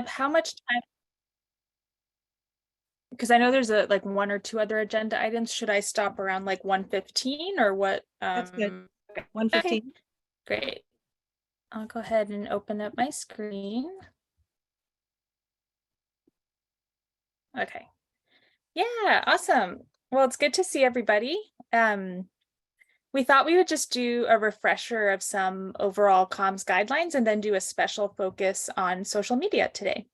How much time? Because I know there's like one or two other agenda items. Should I stop around like 1:15 or what? That's good. Okay, 1:15. great. I'll go ahead and open up my screen. Okay. Yeah, awesome. Well, it's good to see everybody. We thought we would just do a refresher of some overall comms guidelines and then do a special focus on social media today.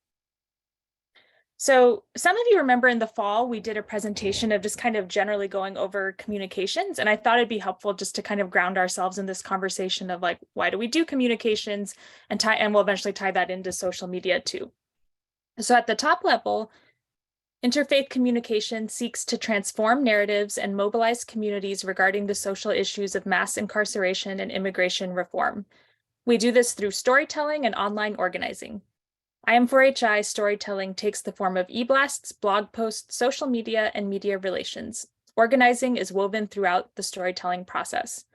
So some of you remember in the fall, we did a presentation of just kind of generally going over communications. And I thought it'd be helpful just to kind of ground ourselves in this conversation of like, why do we do communications, and we'll eventually tie that into social media too. So at the top level, interfaith communication seeks to transform narratives and mobilize communities regarding the social issues of mass incarceration and immigration reform. We do this through storytelling and online organizing. IM4HI storytelling takes the form of e-blasts, blog posts, social media, and media relations. Organizing is woven throughout the storytelling process.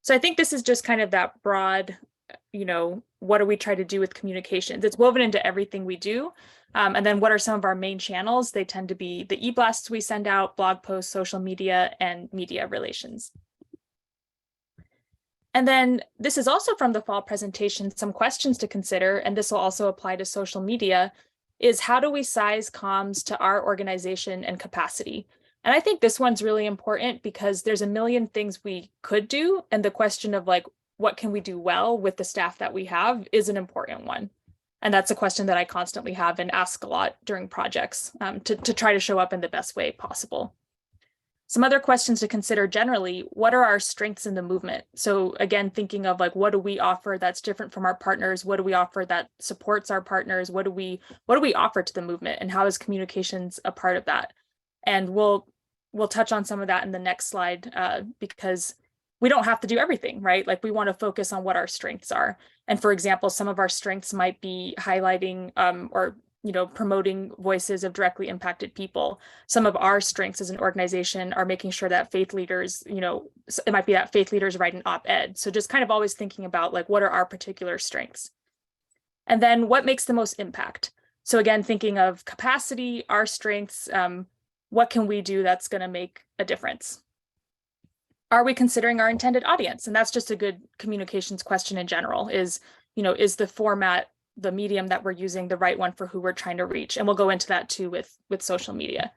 So I think this is just kind of that broad, what do we try to do with communications? It's woven into everything we do. And then what are some of our main channels? They tend to be the e-blasts we send out, blog posts, social media, and media relations. And then this is also from the fall presentation, some questions to consider, and this will also apply to social media, is how do we size comms to our organization and capacity? And I think this one's really important because there's a million things we could do. And the question of like, what can we do well with the staff that we have is an important one. And that's a question that I constantly have and ask a lot during projects to try to show up in the best way possible. Some other questions to consider generally, what are our strengths in the movement? So again, thinking of like, what do we offer that's different from our partners? What do we offer that supports our partners? What do we offer to the movement, and how is communications a part of that? And we'll touch on some of that in the next slide because we don't have to do everything, right? Like we want to focus on what our strengths are. And for example, some of our strengths might be highlighting or promoting voices of directly impacted people. Some of our strengths as an organization are making sure that faith leaders, it might be that faith leaders write an op-ed. So just kind of always thinking about like, what are our particular strengths? And then what makes the most impact? So again, thinking of capacity, our strengths, what can we do that's going to make a difference? Are we considering our intended audience? And that's just a good communications question in general is, is the format, the medium that we're using the right one for who we're trying to reach? And we'll go into that too with social media.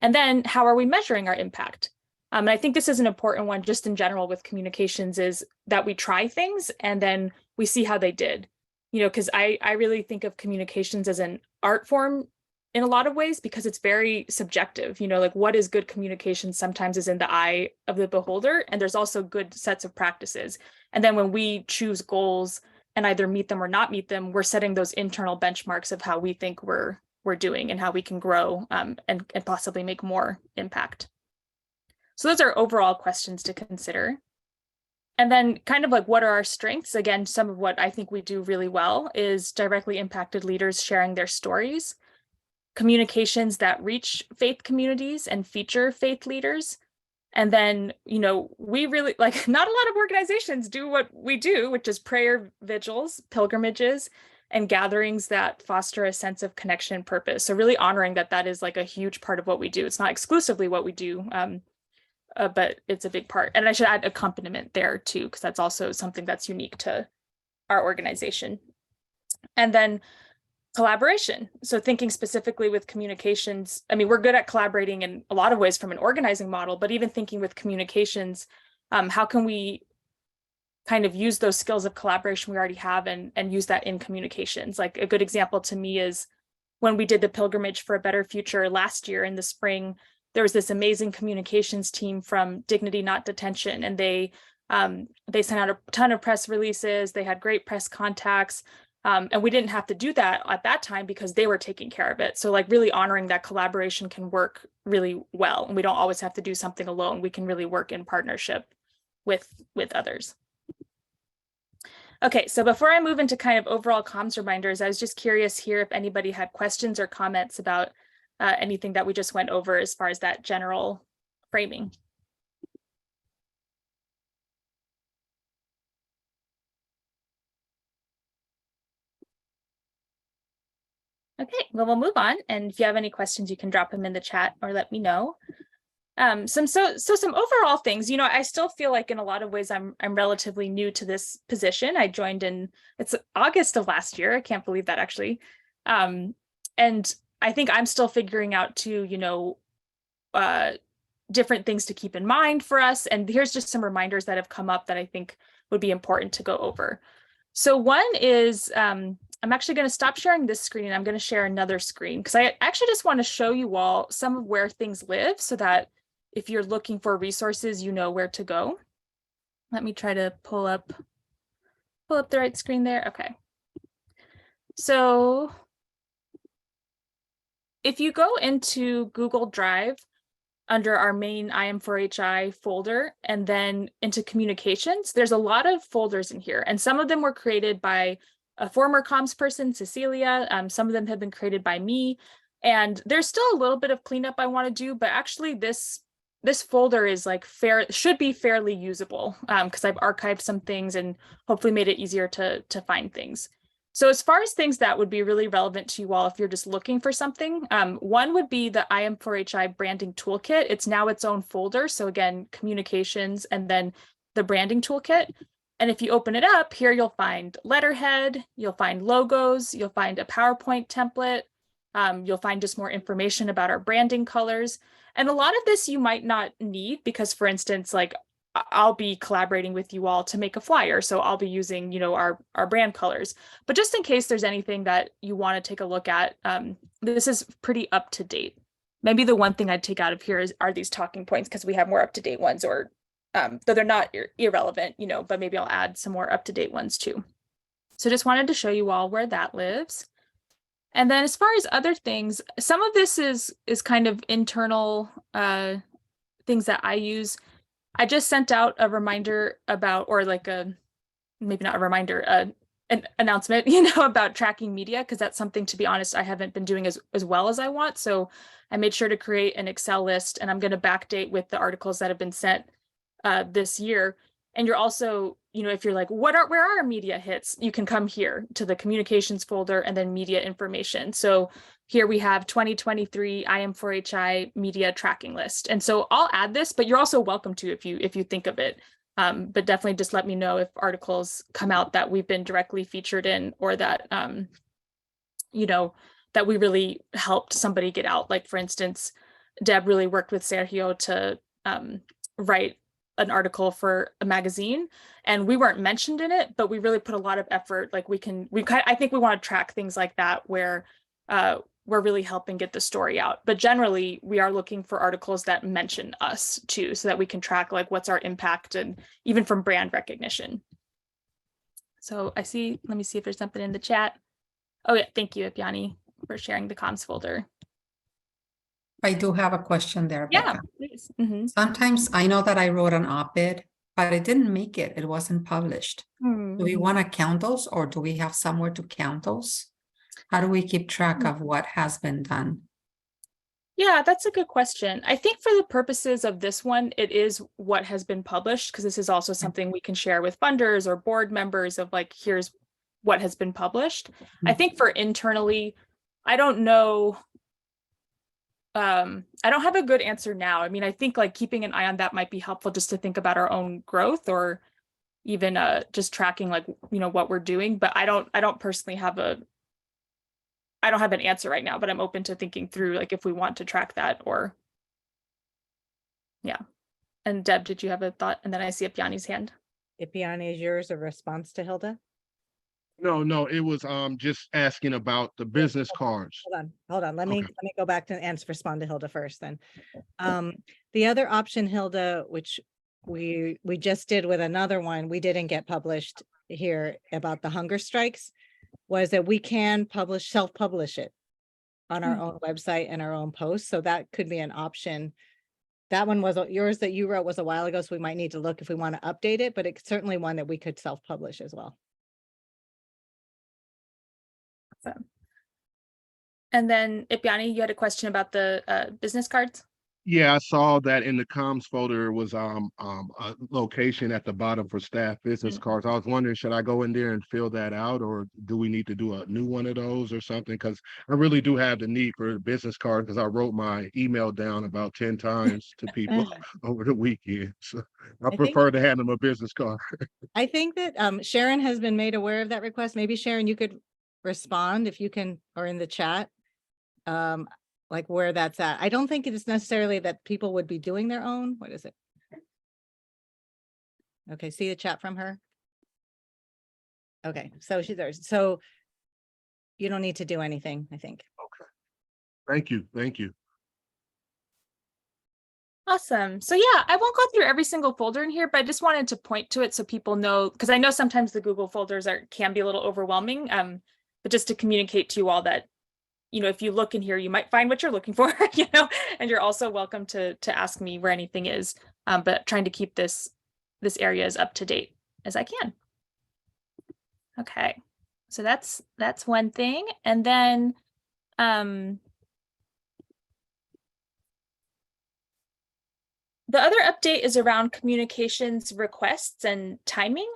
And then how are we measuring our impact? And I think this is an important one just in general with communications is that we try things and then we see how they did. Because I really think of communications as an art form in a lot of ways because it's very subjective. Like what is good communication sometimes is in the eye of the beholder, and there's also good sets of practices. And then when we choose goals and either meet them or not meet them, we're setting those internal benchmarks of how we think we're doing and how we can grow and possibly make more impact. So those are overall questions to consider. And then kind of like what are our strengths? Again, some of what I think we do really well is directly impacted leaders sharing their stories, communications that reach faith communities and feature faith leaders. And then, we really like not a lot of organizations do what we do, which is prayer vigils, pilgrimages, and gatherings that foster a sense of connection and purpose. So really honoring that is like a huge part of what we do. It's not exclusively what we do, but it's a big part. And I should add accompaniment there too, because that's also something that's unique to our organization. And then collaboration. So thinking specifically with communications, I mean, we're good at collaborating in a lot of ways from an organizing model, but even thinking with communications, how can we kind of use those skills of collaboration we already have and use that in communications? Like a good example to me is when we did the pilgrimage for a better future last year in the spring, there was this amazing communications team from Dignity Not Detention, and they sent out a ton of press releases. They had great press contacts. And we didn't have to do that at that time because they were taking care of it. So like really honoring that collaboration can work really well. And we don't always have to do something alone. We can really work in partnership with others. Okay, so before I move into kind of overall comms reminders, I was just curious here if anybody had questions or comments about anything that we just went over as far as that general framing. Okay, well, we'll move on. And if you have any questions, you can drop them in the chat or let me know. Some overall things, I still feel like in a lot of ways I'm relatively new to this position. I joined it's August of last year. I can't believe that actually. And I think I'm still figuring out too, different things to keep in mind for us. And here's just some reminders that have come up that I think would be important to go over. So one is, I'm actually going to stop sharing this screen and I'm going to share another screen because I actually just want to show you all some of where things live so that if you're looking for resources, you know where to go. Let me try to pull up the right screen there. Okay. So if you go into Google Drive under our main IM4HI folder and then into communications, there's a lot of folders in here. And some of them were created by a former comms person, Cecilia. Some of them have been created by me. And there's still a little bit of cleanup I want to do, but actually this folder is like should be fairly usable because I've archived some things and hopefully made it easier to find things. So as far as things that would be really relevant to you all if you're just looking for something, one would be the IM4HI branding toolkit. It's now its own folder. So again, communications and then the branding toolkit. And if you open it up, here you'll find letterhead, you'll find logos, you'll find a PowerPoint template, you'll find just more information about our branding colors. And a lot of this you might not need because, for instance, like I'll be collaborating with you all to make a flyer. So I'll be using, our brand colors. But just in case there's anything that you want to take a look at, this is pretty up to date. Maybe the one thing I'd take out of here are these talking points because we have more up to date ones or though they're not irrelevant, but maybe I'll add some more up to date ones too. So just wanted to show you all where that lives. And then as far as other things, some of this is kind of internal things that I use. I just sent out a reminder about, or like maybe not a reminder, an announcement, about tracking media, because that's something, to be honest, I haven't been doing as well as I want. So I made sure to create an Excel list and I'm going to backdate with the articles that have been sent this year. And you're also, if you're like, where are our media hits? You can come here to the communications folder and then media information. So here we have 2023 IM4HI media tracking list. And so I'll add this, but you're also welcome to if you think of it. But definitely just let me know if articles come out that we've been directly featured in or that, that we really helped somebody get out. Like, for instance, Deb really worked with Sergio to write an article for a magazine and we weren't mentioned in it, but we really put a lot of effort. Like I think we want to track things like that where we're really helping get the story out. But generally we are looking for articles that mention us too, so that we can track like what's our impact and even from brand recognition. So let me see if there's something in the chat. Oh yeah, thank you, Ipyani, for sharing the comms folder. I do have a question there, Bekah. Yeah. Sometimes I know that I wrote an op-ed, but it didn't make it. It wasn't published. Do we want to count those or do we have somewhere to count those? How do we keep track of what has been done? Yeah, that's a good question. I think for the purposes of this one, it is what has been published, because this is also something we can share with funders or board members of like, here's what has been published. I think for internally, I don't know. I don't have a good answer now. I mean, I think like keeping an eye on that might be helpful just to think about our own growth or even just tracking like, what we're doing. But I don't personally have I don't have an answer right now, but I'm open to thinking through like if we want to track that or. Yeah. And Deb, did you have a thought? And then I see Ipyani's hand. Ipyani, is yours a response to Hilda? No, it was just asking about the business cards. Hold on. Let me go back to and respond to Hilda first then. The other option, Hilda, which we just did with another one, we didn't get published here about the hunger strikes, was that we can self-publish it on our own website and our own posts. So that could be an option. That one was yours that you wrote was a while ago, so we might need to look if we want to update it, but it's certainly one that we could self-publish as well. And then Ipyani, you had a question about the business cards? Yeah, I saw that in the comms folder was a location at the bottom for staff business cards. I was wondering, should I go in there and fill that out, or do we need to do a new one of those or something? Because I really do have the need for business cards because I wrote my email down about 10 times to people over the weekend. So I I think prefer to hand them a business card. I think that Sharon has been made aware of that request. Maybe Sharon, you could respond if you can, or in the chat, like where that's at. I don't think it's necessarily that people would be doing their own. What is it? Okay, see the chat from her? Okay, so she's there. So you don't need to do anything, I think. Thank you. Thank you. Awesome. So yeah, I won't go through every single folder in here, but I just wanted to point to it so people know, because I know sometimes the Google folders can be a little overwhelming, but just to communicate to you all that, you know, if you look in here, you might find what you're looking for, you know, and you're also welcome to ask me where anything is, but trying to keep this area as up to date as I can. Okay, so that's one thing. And then the other update is around communications requests and timing.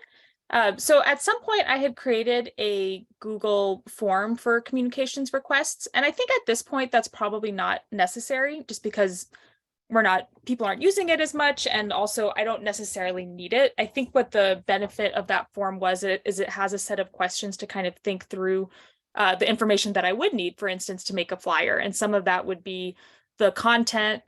So at some point I had created a Google form for communications requests. And I think at this point that's probably not necessary just because people aren't using it as much. And also I don't necessarily need it. I think what the benefit of that form is it has a set of questions to kind of think through the information that I would need, for instance, to make a flyer. And some of that would be the content.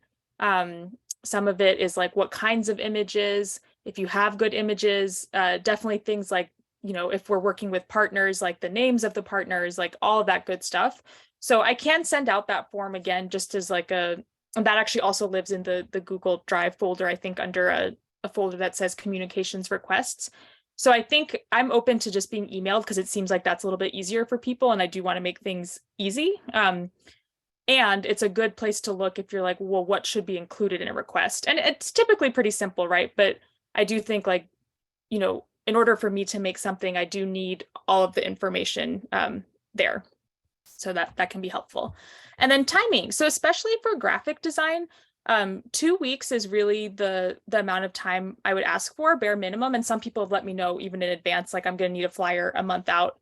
Some of it is like what kinds of images, if you have good images, definitely things like, you know, if we're working with partners, like the names of the partners, like all of that good stuff. So I can send out that form again, just as like and that actually also lives in the Google Drive folder, I think under a folder that says communications requests. So I think I'm open to just being emailed because it seems like that's a little bit easier for people. And I do want to make things easy. And it's a good place to look if you're like, well, what should be included in a request? And it's typically pretty simple, right? But I do think like, you know, in order for me to make something, I do need all of the information there. So that can be helpful. And then timing. So especially for graphic design, 2 weeks is really the amount of time I would ask for, bare minimum. And some people have let me know even in advance, like I'm going to need a flyer a month out.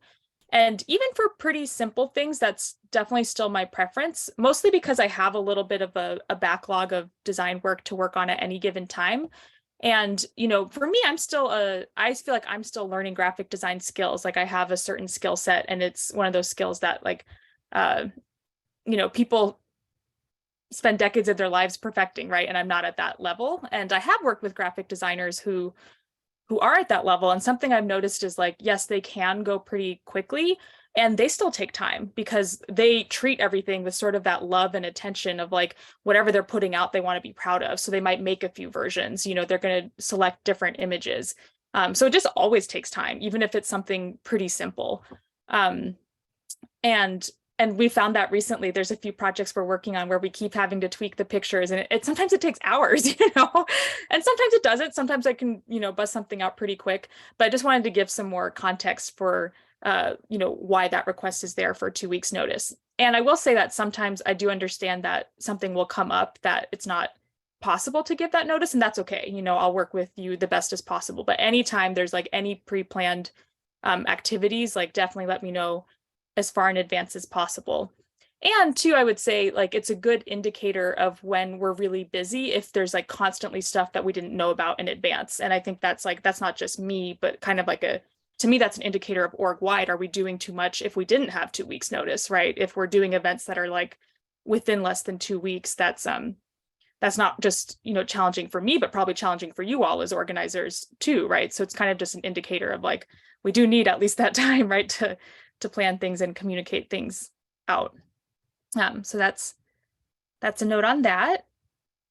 And even for pretty simple things, that's definitely still my preference, mostly because I have a little bit of a backlog of design work to work on at any given time. And, you know, for me, I feel like I'm still learning graphic design skills. Like I have a certain skill set, and it's one of those skills that like, you know, people spend decades of their lives perfecting, right? And I'm not at that level. And I have worked with graphic designers who are at that level. And something I've noticed is like, yes, they can go pretty quickly and they still take time because they treat everything with sort of that love and attention of like whatever they're putting out, they want to be proud of. So they might make a few versions, you know, they're going to select different images. So it just always takes time, even if it's something pretty simple. And we found that recently. There's a few projects we're working on where we keep having to tweak the pictures, and sometimes it takes hours, you know, and sometimes it doesn't. Sometimes I can, you know, bust something out pretty quick. But I just wanted to give some more context for, you know, why that request is there for 2 weeks notice. And I will say that sometimes I do understand that something will come up that it's not possible to give that notice, and that's okay. You know, I'll work with you the best as possible. But anytime there's like any pre-planned activities, like definitely let me know as far in advance as possible. And two, I would say like it's a good indicator of when we're really busy if there's like constantly stuff that we didn't know about in advance. And I think that's not just me, but kind of like to me, that's an indicator of org-wide. Are we doing too much if we didn't have 2 weeks notice, right? If we're doing events that are like within less than 2 weeks, that's not just, you know, challenging for me, but probably challenging for you all as organizers too, right? So it's kind of just an indicator of like, we do need at least that time, right, to plan things and communicate things out. So that's a note on that.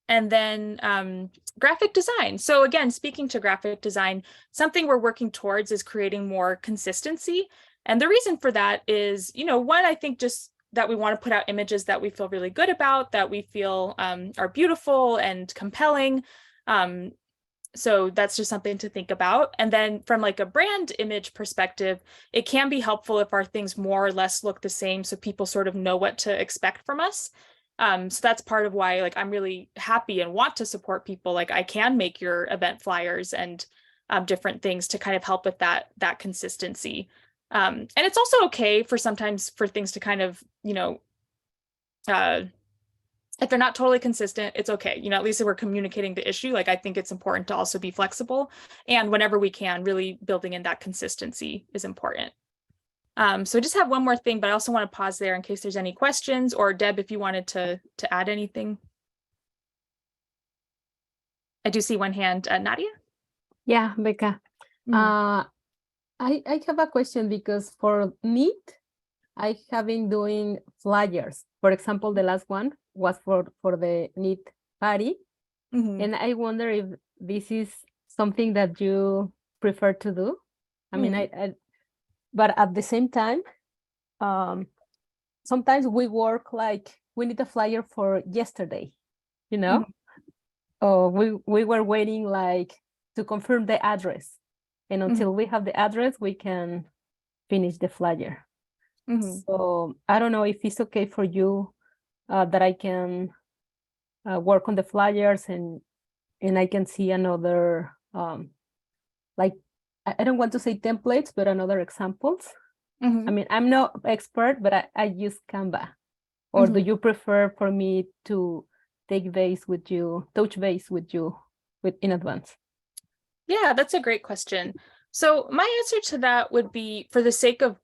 And then graphic design. So again, speaking to graphic design, something we're working towards is creating more consistency. And the reason for that is, you know, one, I think just that we want to put out images that we feel really good about, that we feel are beautiful and compelling. So that's just something to think about. And then from like a brand image perspective, it can be helpful if our things more or less look the same so people sort of know what to expect from us. So that's part of why like I'm really happy and want to support people. Like I can make your event flyers and different things to kind of help with that consistency. And it's also okay for sometimes for things to kind of, if they're not totally consistent, it's okay. At least if we're communicating the issue, like I think it's important to also be flexible. And whenever we can, really building in that consistency is important. So I just have one more thing, but I also want to pause there in case there's any questions, or Deb, if you wanted to add anything. I do see one hand, Nadia. Yeah, Bekah. I have a question because for NEET, I have been doing flyers. For example, the last one was for the NEET party. And I wonder if this is something that you prefer to do. I mean, but at the same time, sometimes we work like we need a flyer for yesterday, Oh, we were waiting like to confirm the address. And until we have the address, we can finish the flyer. So I don't know if it's okay for you that I can work on the flyers and I can see another, like, I don't want to say templates, but another examples. I mean, I'm no expert, but I use Canva. Or do you prefer for me to touch base with you in advance? Yeah, that's a great question. So my answer to that would be, for the sake of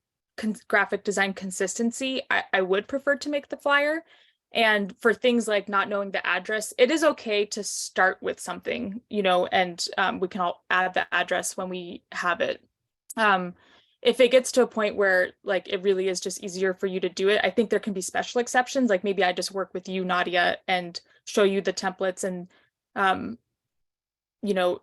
graphic design consistency, I would prefer to make the flyer. And for things like not knowing the address, it is okay to start with something, and we can all add the address when we have it. If it gets to a point where like it really is just easier for you to do it, I think there can be special exceptions. Like maybe I just work with you, Nadia, and show you the templates and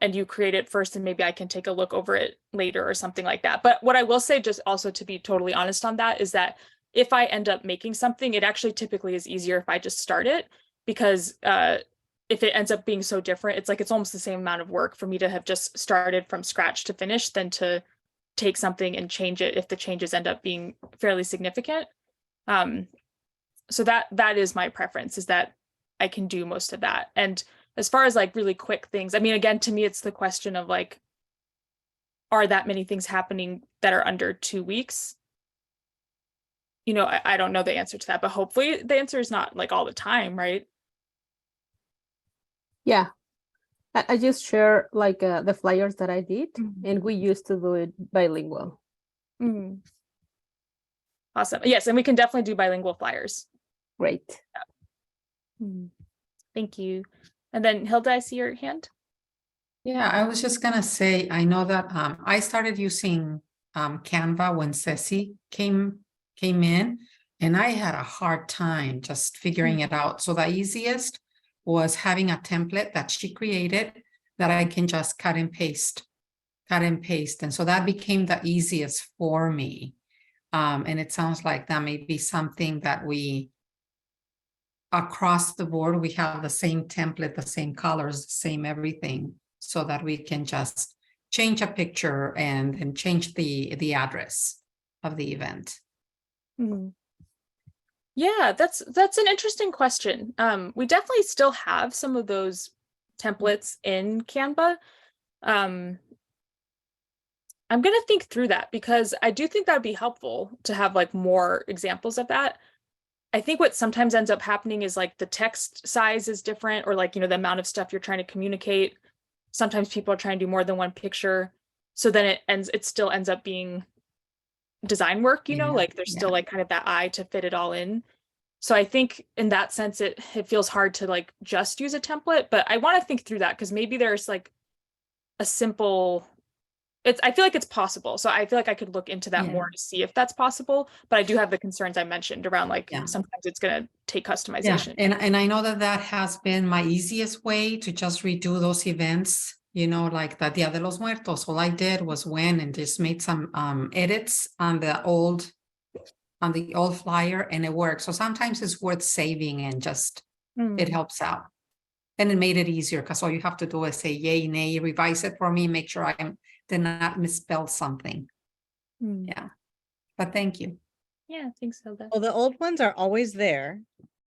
and you create it first and maybe I can take a look over it later or something like that. But what I will say, just also to be totally honest on that, is that if I end up making something, it actually typically is easier if I just start it, because if it ends up being so different, it's almost the same amount of work for me to have just started from scratch to finish than to take something and change it if the changes end up being fairly significant. So that is my preference, is that I can do most of that. And as far as like really quick things, I mean, again, to me, it's the question of like, are that many things happening that are under 2 weeks? I don't know the answer to that, but hopefully the answer is not like all the time, right? Yeah, I just share like the flyers that I did, and we used to do it bilingual. Awesome. Yes, and we can definitely do bilingual flyers. Great. Thank you. And then Hilda, I see your hand. Yeah, I was just gonna say, I know that I started using Canva when Ceci came in, and I had a hard time just figuring it out. So the easiest was having a template that she created that I can just cut and paste. And so that became the easiest for me. And it sounds like that may be something that we, across the board, we have the same template, the same colors, the same everything, so that we can just change a picture and change the address of the event. Yeah, that's an interesting question. We definitely still have some of those templates in Canva. I'm gonna think through that, because I do think that would be helpful to have like more examples of that. I think what sometimes ends up happening is like the text size is different, or like, the amount of stuff you're trying to communicate. Sometimes people are trying to do more than one picture. So then it still ends up being design work, like there's still like kind of that eye to fit it all in. So I think in that sense, it feels hard to like just use a template, but I want to think through that, because maybe there's like a simple, I feel like it's possible. So I feel like I could look into that more to see if that's possible, but I do have the concerns I mentioned around like sometimes it's going to take customization. And I know that has been my easiest way to just redo those events, like the Dia de los Muertos. All I did was went and just made some edits on the old flyer, and it works. So sometimes it's worth saving and just it helps out. And it made it easier, because all you have to do is say yay, nay, revise it for me, make sure I did not misspell something. Yeah, but thank you. Yeah, thanks, Hilda. Well, the old ones are always there.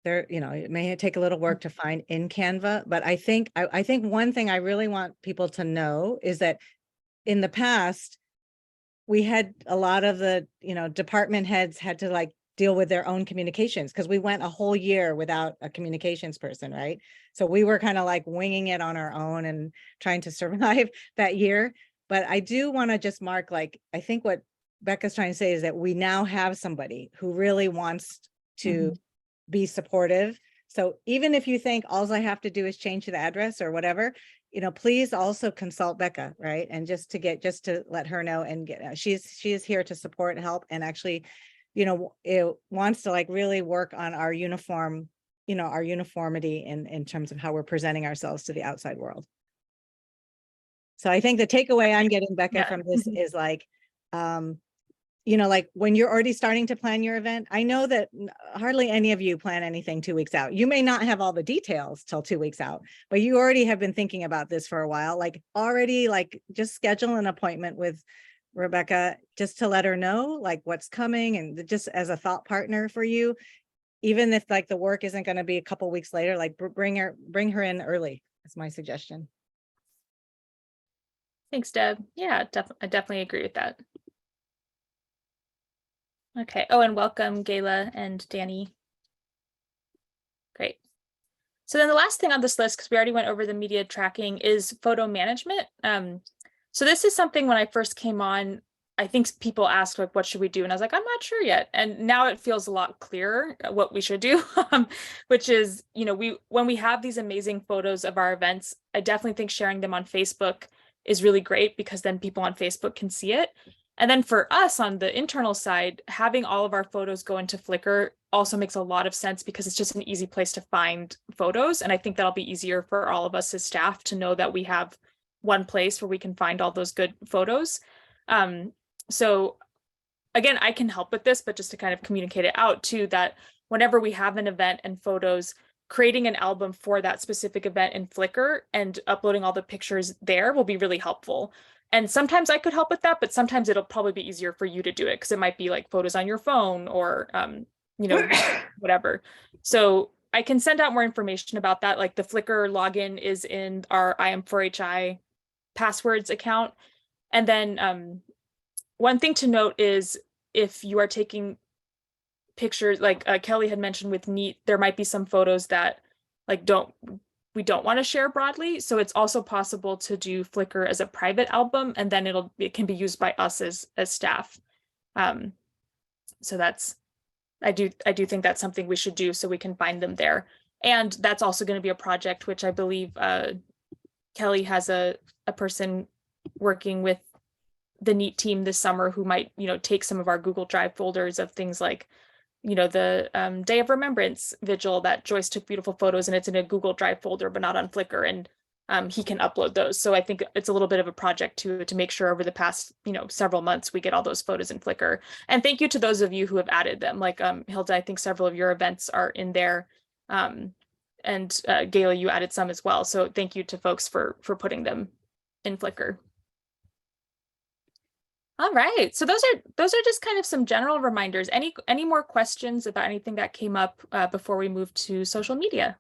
there, you know, it may take a little work to find in Canva, but I think one thing I really want people to know is that in the past, we had a lot of the, you know, department heads had to like deal with their own communications because we went a whole year without a communications person, right? So we were kind of like winging it on our own and trying to survive that year. But I do want to just mark, like, I think what Bekah's trying to say is that we now have somebody who really wants to be supportive. So even if you think all I have to do is change the address or whatever, you know, please also consult Bekah, right? And just to let her know and get, she is here to support, help, and actually, you know, it wants to like really work on our uniform, you know, our uniformity in terms of how we're presenting ourselves to the outside world. So I think the takeaway I'm getting, Bekah, from this is like, you know, like when you're already starting to plan your event, I know that hardly any of you plan anything 2 weeks out. You may not have all the details till 2 weeks out, but you already have been thinking about this for a while, like already, like just schedule an appointment with Rebecca just to let her know like what's coming, and just as a thought partner for you, even if like the work isn't going to be a couple weeks later, like bring her in early. That's my suggestion. Thanks, Deb. Yeah, I definitely agree with that. Okay. Oh, and welcome, Gayla and Danny. Great. So then the last thing on this list, because we already went over the media tracking, is photo management. So this is something when I first came on, I think people asked, like, what should we do? And I was like, I'm not sure yet. And now it feels a lot clearer what we should do, which is, you know, when we have these amazing photos of our events, I definitely think sharing them on Facebook is really great because then people on Facebook can see it. And then for us on the internal side, having all of our photos go into Flickr also makes a lot of sense because it's just an easy place to find photos. And I think that'll be easier for all of us as staff to know that we have one place where we can find all those good photos. So again, I can help with this, but just to kind of communicate it out too, that whenever we have an event and photos, creating an album for that specific event in Flickr and uploading all the pictures there will be really helpful. And sometimes I could help with that, but sometimes it'll probably be easier for you to do it because it might be like photos on your phone or, you know, whatever. So I can send out more information about that. Like the Flickr login is in our IM4HI passwords account. And then one thing to note is if you are taking pictures, like Kelly had mentioned with Neat, there might be some photos that like we don't want to share broadly. So it's also possible to do Flickr as a private album, and then it can be used by us as staff. So I do think that's something we should do so we can find them there. And that's also going to be a project which I believe Kelly has a person working with the Neat team this summer who might, you know, take some of our Google Drive folders of things like, you know, the Day of Remembrance vigil that Joyce took beautiful photos, and it's in a Google Drive folder, but not on Flickr, and he can upload those. So I think it's a little bit of a project to make sure over the past, you know, several months we get all those photos in Flickr. And thank you to those of you who have added them. Like Hilda, I think several of your events are in there, and Gayla, you added some as well. So thank you to folks for putting them in Flickr. All right, so those are just kind of some general reminders. Any more questions about anything that came up before we move to social media?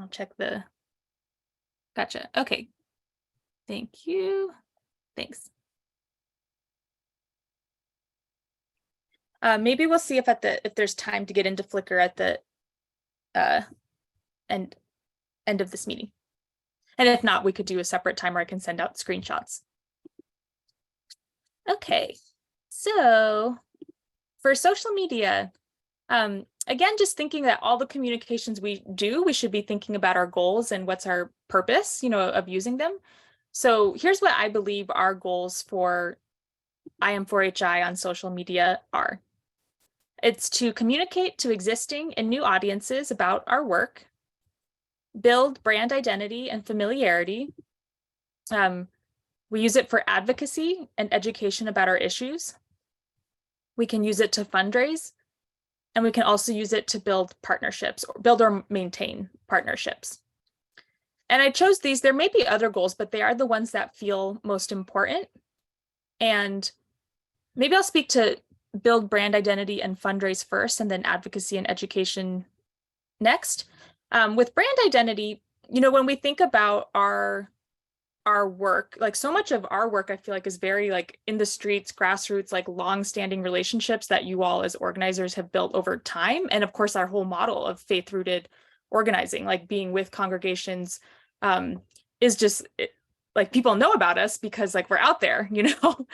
I'll check the. Gotcha. Okay. Thank you. Thanks. Maybe we'll see if there's time to get into Flickr at the end of this meeting. And if not, we could do a separate time where I can send out screenshots. Okay, so for social media, again, just thinking that all the communications we do, we should be thinking about our goals and what's our purpose, you know, of using them. So here's what I believe our goals for IM4HI on social media are. It's to communicate to existing and new audiences about our work, build brand identity and familiarity. We use it for advocacy and education about our issues. We can use it to fundraise, and we can also use it to build partnerships or build or maintain partnerships. And I chose these. There may be other goals, but they are the ones that feel most important. And maybe I'll speak to build brand identity and fundraise first, and then advocacy and education next. With brand identity, when we think about our work, like so much of our work, I feel like is very like in the streets, grassroots, like long-standing relationships that you all as organizers have built over time. And of course, our whole model of faith-rooted organizing, like being with congregations, is just like people know about us because like we're out there, so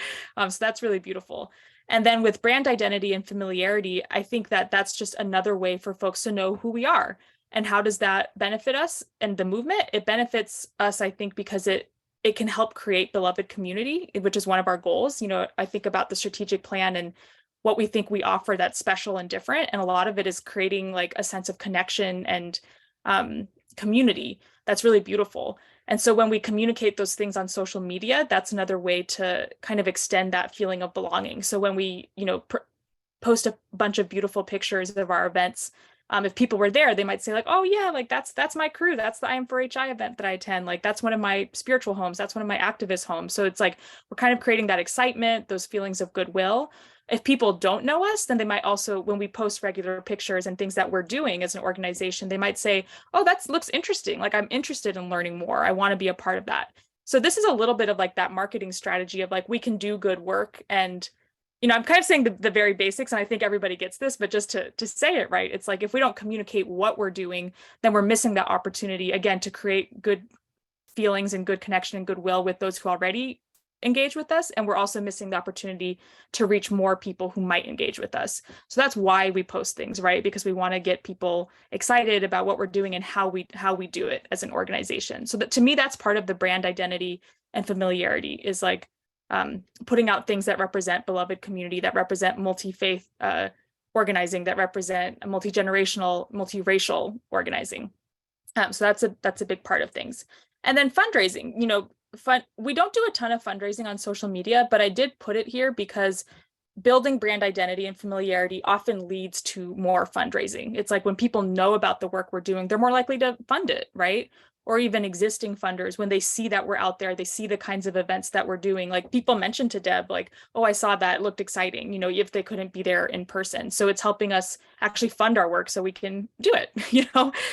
that's really beautiful. And then with brand identity and familiarity, I think that that's just another way for folks to know who we are. And how does that benefit us and the movement? It benefits us, I think, because it can help create beloved community, which is one of our goals. I think about the strategic plan and what we think we offer that's special and different. And a lot of it is creating like a sense of connection and community that's really beautiful. And so when we communicate those things on social media, that's another way to kind of extend that feeling of belonging. So when we, post a bunch of beautiful pictures of our events, if people were there, they might say like, oh yeah, like that's my crew. That's the IM4HI event that I attend. Like that's one of my spiritual homes. That's one of my activist homes. So it's like, we're kind of creating that excitement, those feelings of goodwill. If people don't know us, then they might also, when we post regular pictures and things that we're doing as an organization, they might say, oh, that looks interesting. Like I'm interested in learning more. I want to be a part of that. So this is a little bit of like that marketing strategy of like, we can do good work. And, I'm kind of saying the very basics, and I think everybody gets this, but just to say it right, it's like, if we don't communicate what we're doing, then we're missing that opportunity, again, to create good feelings and good connection and goodwill with those who already engage with us. And we're also missing the opportunity to reach more people who might engage with us. So that's why we post things, right? Because we want to get people excited about what we're doing and how we do it as an organization. So that, to me, that's part of the brand identity and familiarity, is like putting out things that represent beloved community, that represent multi-faith organizing, that represent a multi-generational, multiracial organizing. So that's a big part of things. And then fundraising, we don't do a ton of fundraising on social media, but I did put it here because building brand identity and familiarity often leads to more fundraising. It's like when people know about the work we're doing, they're more likely to fund it, right? Or even existing funders, when they see that we're out there, they see the kinds of events that we're doing. Like people mentioned to Deb, like, oh, I saw that, it looked exciting, if they couldn't be there in person. So it's helping us actually fund our work so we can do it,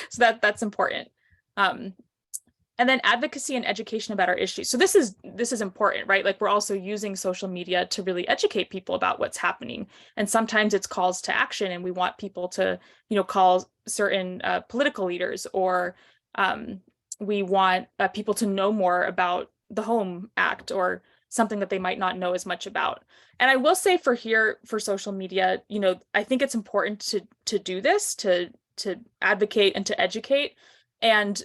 so that's important. And then advocacy and education about our issues. So this is important, right? Like we're also using social media to really educate people about what's happening. And sometimes it's calls to action, and we want people to, call certain political leaders, or we want people to know more about the Home Act or something that they might not know as much about. And I will say for social media, I think it's important to do this, to advocate and to educate. And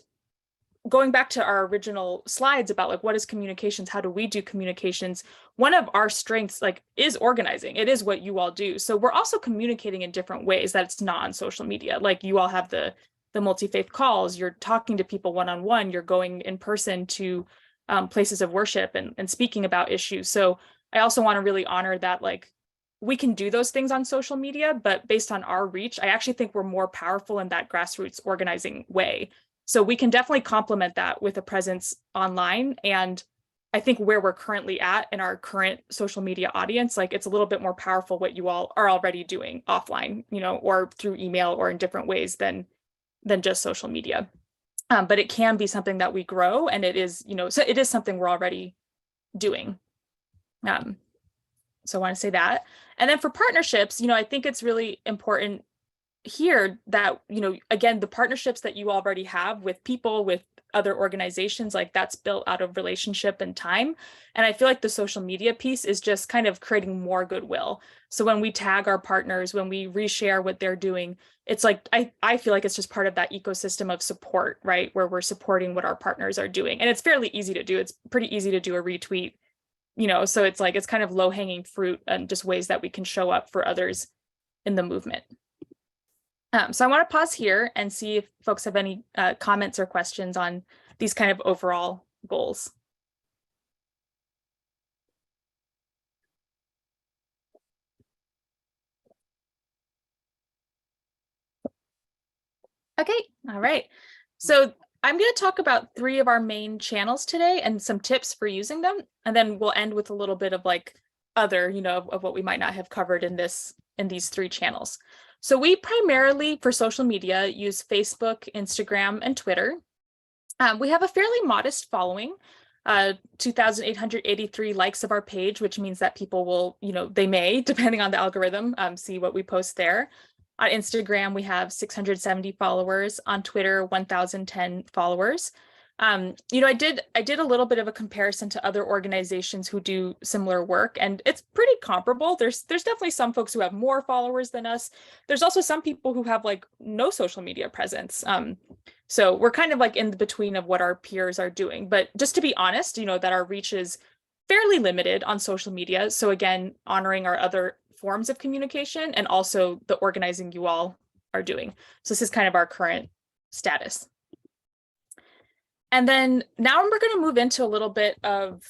going back to our original slides about like, what is communications? How do we do communications? One of our strengths is organizing. It is what you all do. So we're also communicating in different ways that it's not on social media. Like you all have the multi-faith calls, you're talking to people one-on-one, you're going in person to places of worship and speaking about issues. So I also want to really honor that, like, we can do those things on social media, but based on our reach, I actually think we're more powerful in that grassroots organizing way. So we can definitely complement that with a presence online. And I think where we're currently at in our current social media audience, like it's a little bit more powerful what you all are already doing offline, or through email or in different ways than just social media. But it can be something that we grow, and it is, so it is something we're already doing. So I want to say that. And then for partnerships, I think it's really important here that, again, the partnerships that you already have with people, with other organizations, like that's built out of relationship and time. And I feel like the social media piece is just kind of creating more goodwill. So when we tag our partners, when we reshare what they're doing, it's like, I feel like it's just part of that ecosystem of support, right? Where we're supporting what our partners are doing. And it's fairly easy to do. It's pretty easy to do a retweet, so it's like, it's kind of low hanging fruit and just ways that we can show up for others in the movement. So I want to pause here and see if folks have any comments or questions on these kind of overall goals. Okay, all right. So I'm going to talk about 3 of our main channels today and some tips for using them. And then we'll end with a little bit of like other, of what we might not have covered in these 3 channels. So we primarily for social media use Facebook, Instagram, and Twitter. We have a fairly modest following, 2,883 likes of our page, which means that people will, they may, depending on the algorithm, see what we post there. On Instagram, we have 670 followers. On Twitter, 1,010 followers. I did a little bit of a comparison to other organizations who do similar work, and it's pretty comparable. There's definitely some folks who have more followers than us. There's also some people who have like no social media presence. So we're kind of like in the between of what our peers are doing. But just to be honest, that our reach is fairly limited on social media. So again, honoring our other forms of communication and also the organizing you all are doing. So this is kind of our current status. And then now we're going to move into a little bit of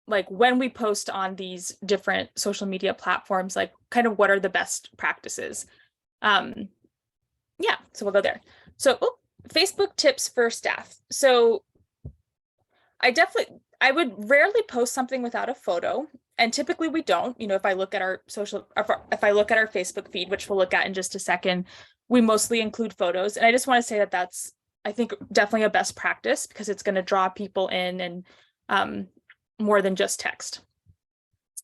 like when we post on these different social media platforms, like kind of what are the best practices. Yeah, so we'll go there. So Facebook tips for staff. So I would rarely post something without a photo. And typically we don't, if I look at our Facebook feed, which we'll look at in just a second, we mostly include photos. And I just want to say that that's, I think, definitely a best practice because it's going to draw people in and more than just text.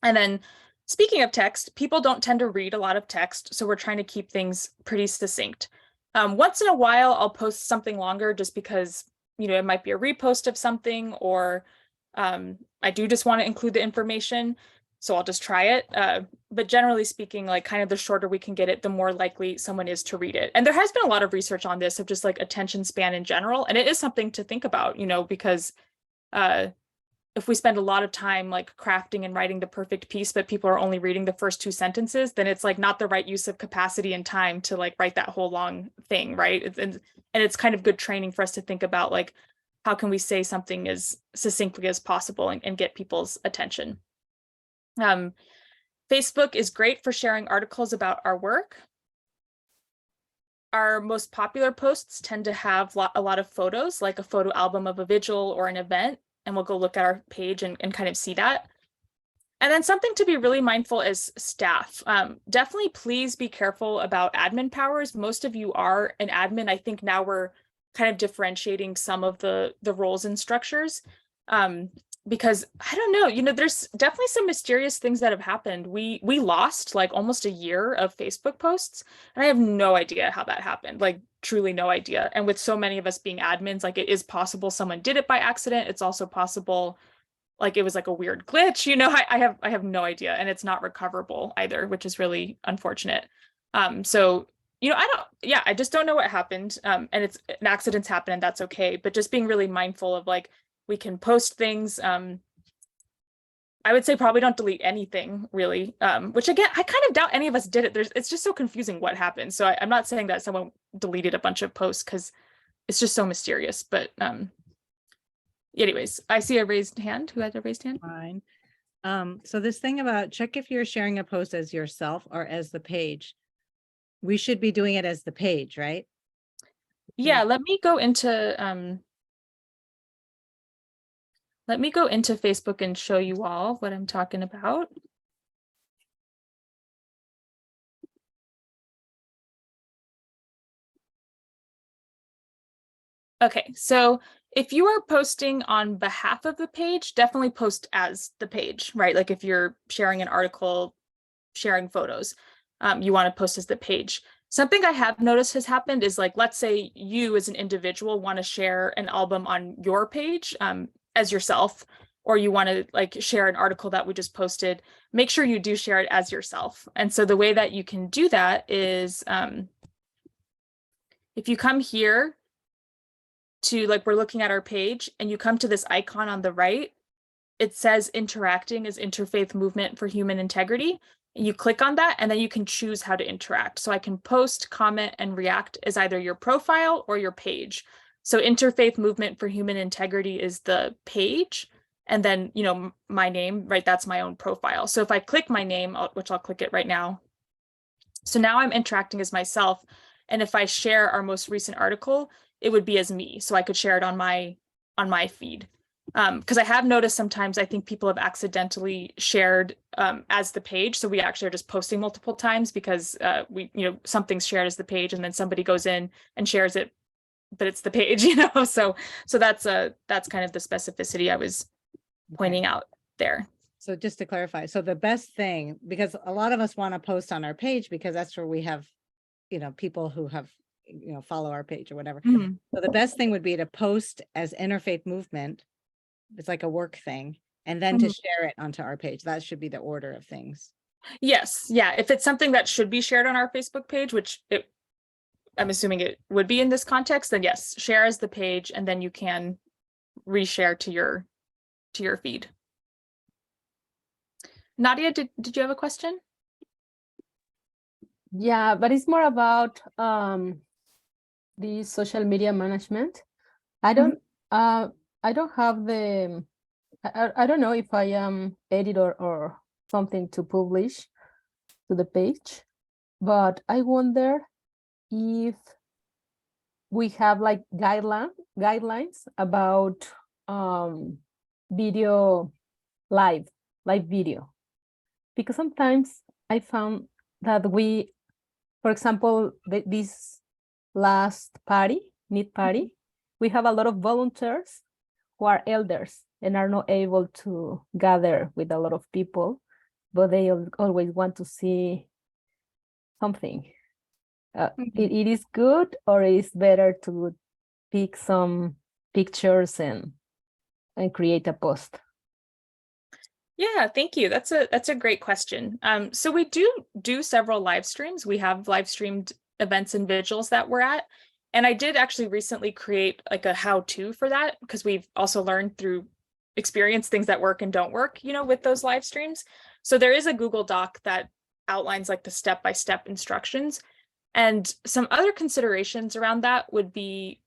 And then speaking of text, people don't tend to read a lot of text. So we're trying to keep things pretty succinct. Once in a while, I'll post something longer just because, it might be a repost of something or I do just want to include the information. So I'll just try it. But generally speaking, like kind of the shorter we can get it, the more likely someone is to read it. And there has been a lot of research on this of just like attention span in general. And it is something to think about, because if we spend a lot of time like crafting and writing the perfect piece, but people are only reading the first 2 sentences, then it's like not the right use of capacity and time to like write that whole long thing, right? And it's kind of good training for us to think about like, how can we say something as succinctly as possible and get people's attention? Facebook is great for sharing articles about our work. Our most popular posts tend to have a lot of photos, like a photo album of a vigil or an event, and we'll go look at our page and kind of see that. And then something to be really mindful is staff. Definitely please be careful about admin powers. Most of you are an admin. I think now we're kind of differentiating some of the roles and structures. Because I don't know, there's definitely some mysterious things that have happened. We lost like almost a year of Facebook posts, and I have no idea how that happened, like truly no idea. And with so many of us being admins, like it is possible someone did it by accident. It's also possible like it was like a weird glitch, I have no idea, and it's not recoverable either, which is really unfortunate. So I just don't know what happened. And it's an accidents happen and that's okay, but just being really mindful of like, we can post things. I would say probably don't delete anything really, which again, I kind of doubt any of us did it. It's just so confusing what happened. So I'm not saying that someone deleted a bunch of posts because it's just so mysterious, but anyways, I see a raised hand. Who had a raised hand? Fine. So this thing about check if you're sharing a post as yourself or as the page. We should be doing it as the page, right? Yeah, let me go into Facebook and show you all what I'm talking about. Okay, so if you are posting on behalf of the page, definitely post as the page, right? Like if you're sharing an article, sharing photos, you want to post as the page. Something I have noticed has happened is like, let's say you as an individual want to share an album on your page as yourself, or you want to like share an article that we just posted, make sure you do share it as yourself. And so the way that you can do that is if you come here to like, we're looking at our page and you come to this icon on the right, it says interacting is Interfaith Movement for Human Integrity. You click on that and then you can choose how to interact. So I can post, comment, and react as either your profile or your page. So Interfaith Movement for Human Integrity is the page. And then, my name, right? That's my own profile. So if I click my name, which I'll click it right now. So now I'm interacting as myself. And if I share our most recent article, it would be as me, so I could share it on my feed. Because I have noticed sometimes I think people have accidentally shared as the page. So we actually are just posting multiple times because something's shared as the page and then somebody goes in and shares it, but it's the page, So that's kind of the specificity I was pointing out there. So just to clarify, so the best thing, because a lot of us want to post on our page because that's where we have, people who have, follow our page or whatever. Mm-hmm. So the best thing would be to post as Interfaith Movement. It's like a work thing, and then to share it onto our page. That should be the order of things. Yes. Yeah. If it's something that should be shared on our Facebook page, which I'm assuming it would be in this context, then yes, share as the page, and then you can reshare to your feed. Nadia, did you have a question? Yeah, but it's more about the social media management. I don't have the, I don't know if I am editor or something to publish to the page, but I wonder if we have like guidelines about video live video, because sometimes I found that we, for example, this last NEET party, we have a lot of volunteers who are elders and are not able to gather with a lot of people, but they always want to see something. It is good, or it's better to pick some pictures and create a post? Yeah, thank you. That's a great question. So we do several live streams. We have live streamed events and vigils that we're at. And I did actually recently create like a how-to for that, because we've also learned through experience things that work and don't work, with those live streams. So there is a Google Doc that outlines like the step-by-step instructions. And some other considerations around that would be,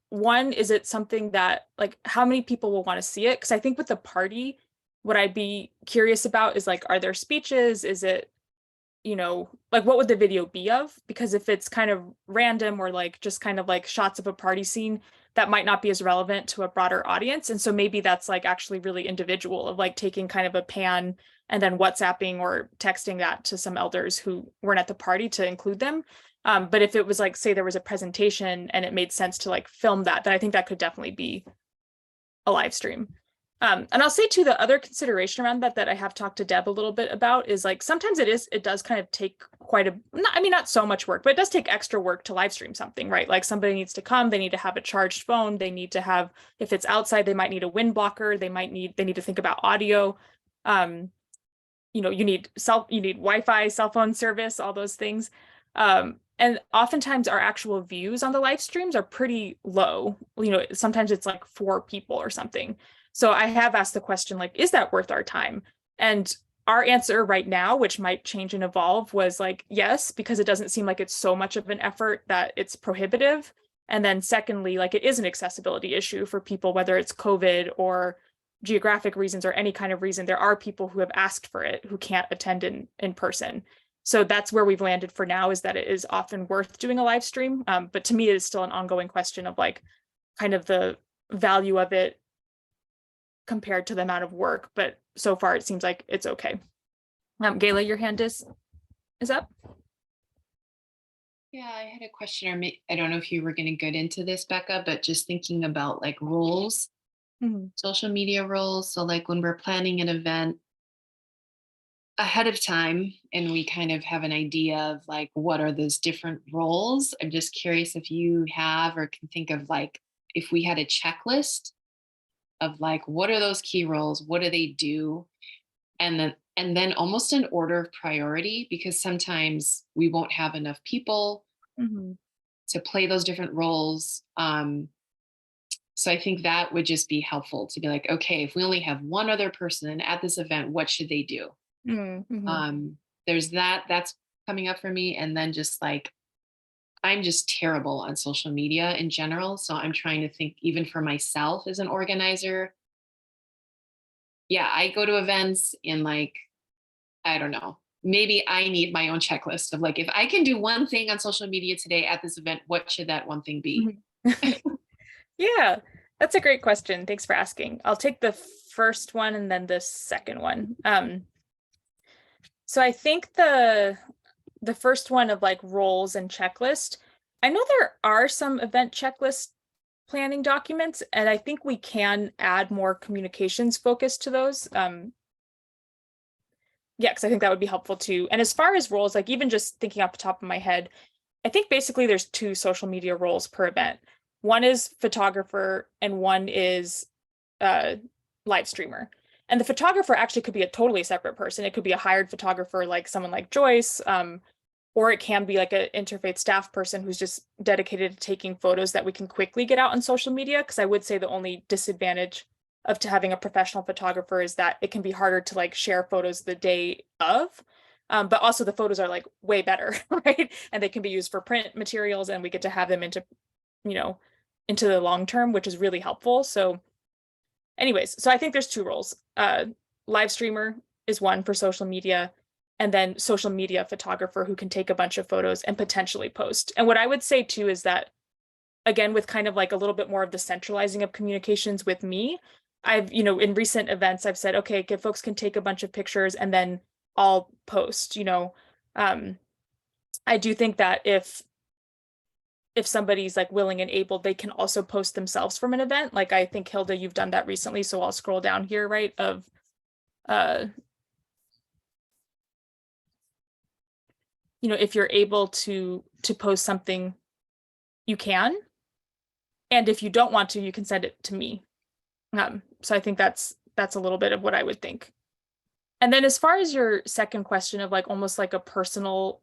one, is it something that like how many people will want to see it? Because I think with the party, what I'd be curious about is like, are there speeches? Is it, like what would the video be of? Because if it's kind of random or like just kind of like shots of a party scene, that might not be as relevant to a broader audience. And so maybe that's like actually really individual, of like taking kind of a pan and then WhatsApping or texting that to some elders who weren't at the party to include them. But if it was like, say there was a presentation and it made sense to like film that, then I think that could definitely be a live stream. And I'll say too, the other consideration around that I have talked to Deb a little bit about is like, sometimes it does kind of take quite not so much work, but it does take extra work to live stream something, right? Like somebody needs to come, they need to have a charged phone, they need to have, if it's outside, they might need a wind blocker, they need to think about audio. You need Wi-Fi, cell phone service, all those things. And oftentimes our actual views on the live streams are pretty low. Sometimes it's like 4 people or something. So I have asked the question, like, is that worth our time? And our answer right now, which might change and evolve, was like, yes, because it doesn't seem like it's so much of an effort that it's prohibitive. And then secondly, like it is an accessibility issue for people, whether it's COVID or geographic reasons or any kind of reason. There are people who have asked for it who can't attend in person. So that's where we've landed for now, is that it is often worth doing a live stream. But to me, it is still an ongoing question of like kind of the value of it compared to the amount of work. But so far, it seems like it's okay. Gayla, your hand is up. Yeah, I had a question, or I don't know if you were going to get into this, Bekah, but just thinking about like roles, social media roles. So like when we're planning an event ahead of time and we kind of have an idea of like, what are those different roles? I'm just curious if you have or can think of like, if we had a checklist of like, what are those key roles? What do they do? And then almost an order of priority, because sometimes we won't have enough people to play those different roles. So I think that would just be helpful to be like, okay, if we only have one other person at this event, what should they do? There's that's coming up for me. And then just like, I'm just terrible on social media in general. So I'm trying to think, even for myself as an organizer. Yeah, I go to events and like, I don't know, maybe I need my own checklist of like, if I can do one thing on social media today at this event, what should that one thing be? Yeah, that's a great question. Thanks for asking. I'll take the first one and then the second one. So I think the first one of like roles and checklist, I know there are some event checklist planning documents, and I think we can add more communications focus to those. Yeah, because I think that would be helpful too. And as far as roles, like even just thinking off the top of my head, I think basically there's 2 social media roles per event. One is photographer and one is live streamer. And the photographer actually could be a totally separate person. It could be a hired photographer, like someone like Joyce, or it can be like an interfaith staff person who's just dedicated to taking photos that we can quickly get out on social media. Because I would say the only disadvantage of having a professional photographer is that it can be harder to like share photos the day of. But also the photos are like way better, right? And they can be used for print materials, and we get to have them into, into the long term, which is really helpful. So anyways, so I think there's 2 roles. Live streamer is one for social media, and then social media photographer who can take a bunch of photos and potentially post. And what I would say too is that, again, with kind of like a little bit more of the centralizing of communications with me, I've, in recent events, I've said, okay, folks can take a bunch of pictures and then I'll post, I do think that if somebody's like willing and able, they can also post themselves from an event. Like I think Hilda, you've done that recently. So I'll scroll down here, right? Of if you're able to post something, you can. And if you don't want to, you can send it to me. So I think that's a little bit of what I would think. And then as far as your second question of like almost like a personal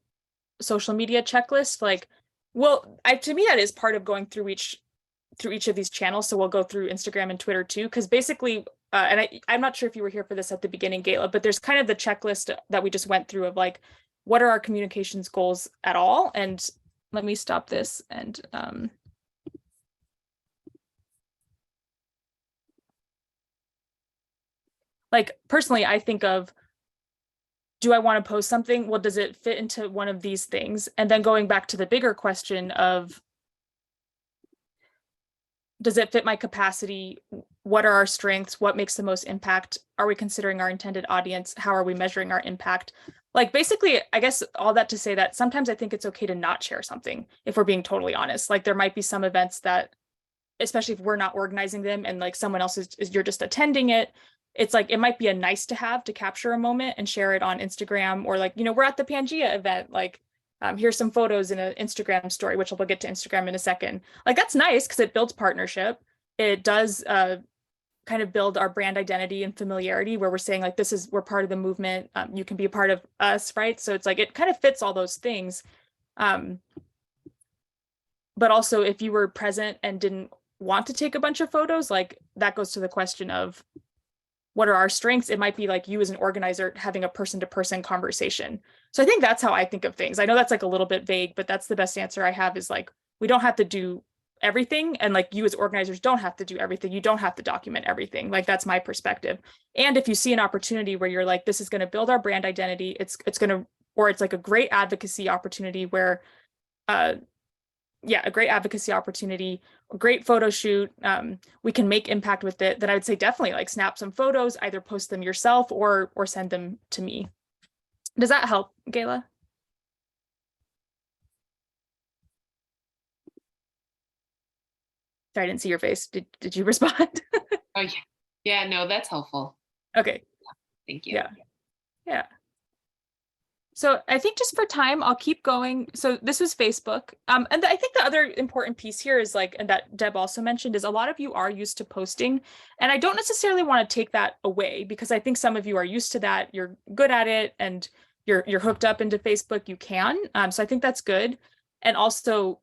social media checklist, like, well, to me, that is part of going through each of these channels. So we'll go through Instagram and Twitter too, because basically, and I'm not sure if you were here for this at the beginning, Gayla, but there's kind of the checklist that we just went through of like, what are our communications goals at all? And let me stop this and like personally, I think of, do I want to post something? Well, does it fit into one of these things? And then going back to the bigger question of, does it fit my capacity? What are our strengths? What makes the most impact? Are we considering our intended audience? How are we measuring our impact? Like basically, I guess all that to say that sometimes I think it's okay to not share something if we're being totally honest. Like there might be some events that, especially if we're not organizing them and like someone else you're just attending it, it's like, it might be a nice to have to capture a moment and share it on Instagram, or like, we're at the Pangea event, like, here's some photos in an Instagram story, which we'll get to Instagram in a second. Like, that's nice because it builds partnership. It does kind of build our brand identity and familiarity where we're saying like, we're part of the movement. You can be a part of us, right? So it's like, it kind of fits all those things. But also if you were present and didn't want to take a bunch of photos, like that goes to the question of, what are our strengths? It might be like you as an organizer having a person-to-person conversation. So I think that's how I think of things. I know that's like a little bit vague, but that's the best answer I have, is like, we don't have to do everything. And like you as organizers don't have to do everything. You don't have to document everything. Like that's my perspective. And if you see an opportunity where you're like, this is going to build our brand identity, it's going to, or it's like a great advocacy opportunity where, a great advocacy opportunity, a great photo shoot, we can make impact with it, then I would say definitely like snap some photos, either post them yourself or send them to me. Does that help, Gayla? Sorry, I didn't see your face. Did you respond? Oh yeah. Yeah, no, that's helpful. Okay. Thank you. Yeah. So I think just for time, I'll keep going. So this was Facebook. And I think the other important piece here is like, and that Deb also mentioned, is a lot of you are used to posting. And I don't necessarily want to take that away, because I think some of you are used to that. You're good at it and you're hooked up into Facebook. You can. So I think that's good. And also,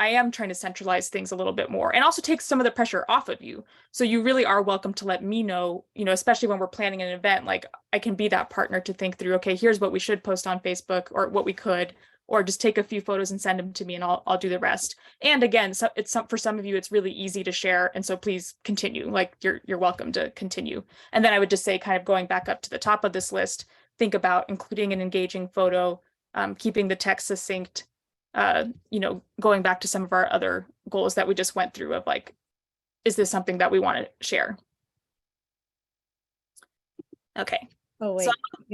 I am trying to centralize things a little bit more and also take some of the pressure off of you. So you really are welcome to let me know, especially when we're planning an event, like I can be that partner to think through, okay, here's what we should post on Facebook, or what we could, or just take a few photos and send them to me and I'll do the rest. And again, so for some of you, it's really easy to share. And so please continue, like you're welcome to continue. And then I would just say, kind of going back up to the top of this list, think about including an engaging photo, keeping the text succinct, going back to some of our other goals that we just went through of like, is this something that we want to share? Okay. Oh, wait, So,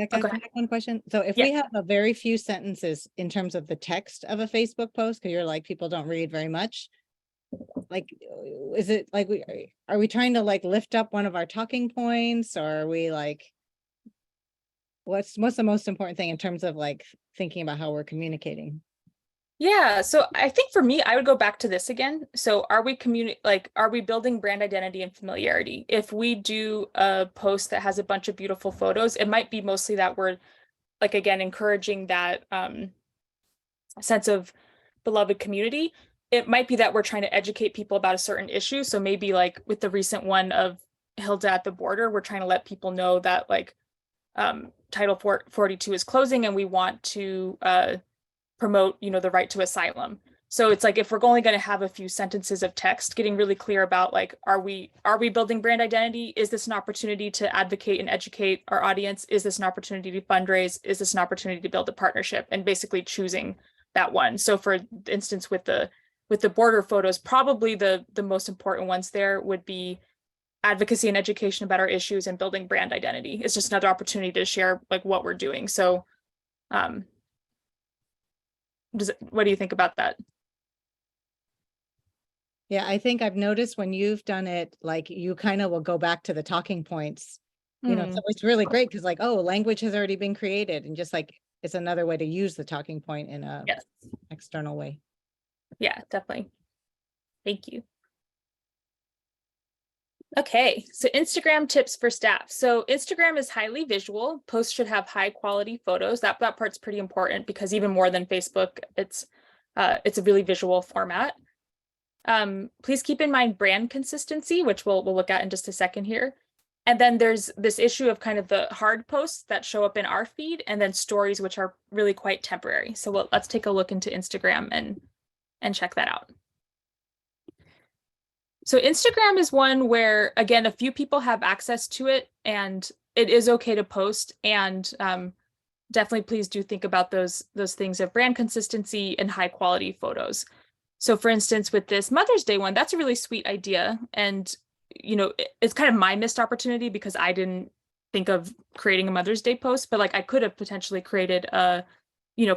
can I ask one question? So if we have a very few sentences in terms of the text of a Facebook post, because you're like, people don't read very much, like, is it like, are we trying to like lift up one of our talking points, or are we like, what's the most important thing in terms of like thinking about how we're communicating? Yeah, so I think for me, I would go back to this again. So are we are we building brand identity and familiarity? If we do a post that has a bunch of beautiful photos, it might be mostly that we're like, again, encouraging that sense of beloved community. It might be that we're trying to educate people about a certain issue. So maybe like with the recent one of Hilda at the border, we're trying to let people know that like Title 42 is closing and we want to promote, the right to asylum. So it's like, if we're only going to have a few sentences of text, getting really clear about like, are we building brand identity? Is this an opportunity to advocate and educate our audience? Is this an opportunity to fundraise? Is this an opportunity to build a partnership? And basically choosing that one. So for instance, with the border photos, probably the most important ones there would be advocacy and education about our issues and building brand identity. It's just another opportunity to share like what we're doing. So what do you think about that? Yeah, I think I've noticed when you've done it, like you kind of will go back to the talking points, so it's really great because like, oh, language has already been created, and just like, it's another way to use the talking point in a external way. Yeah, definitely. Thank you. Okay, so Instagram tips for staff. So Instagram is highly visual. Posts should have high quality photos. That part's pretty important because even more than Facebook, it's a really visual format. Please keep in mind brand consistency, which we'll look at in just a second here. And then there's this issue of kind of the hard posts that show up in our feed, and then stories, which are really quite temporary. So let's take a look into Instagram and check that out. So Instagram is one where, again, a few people have access to it, and it is okay to post. And definitely please do think about those things of brand consistency and high quality photos. So for instance, with this Mother's Day one, that's a really sweet idea. And, it's kind of my missed opportunity because I didn't think of creating a Mother's Day post, but like I could have potentially created a,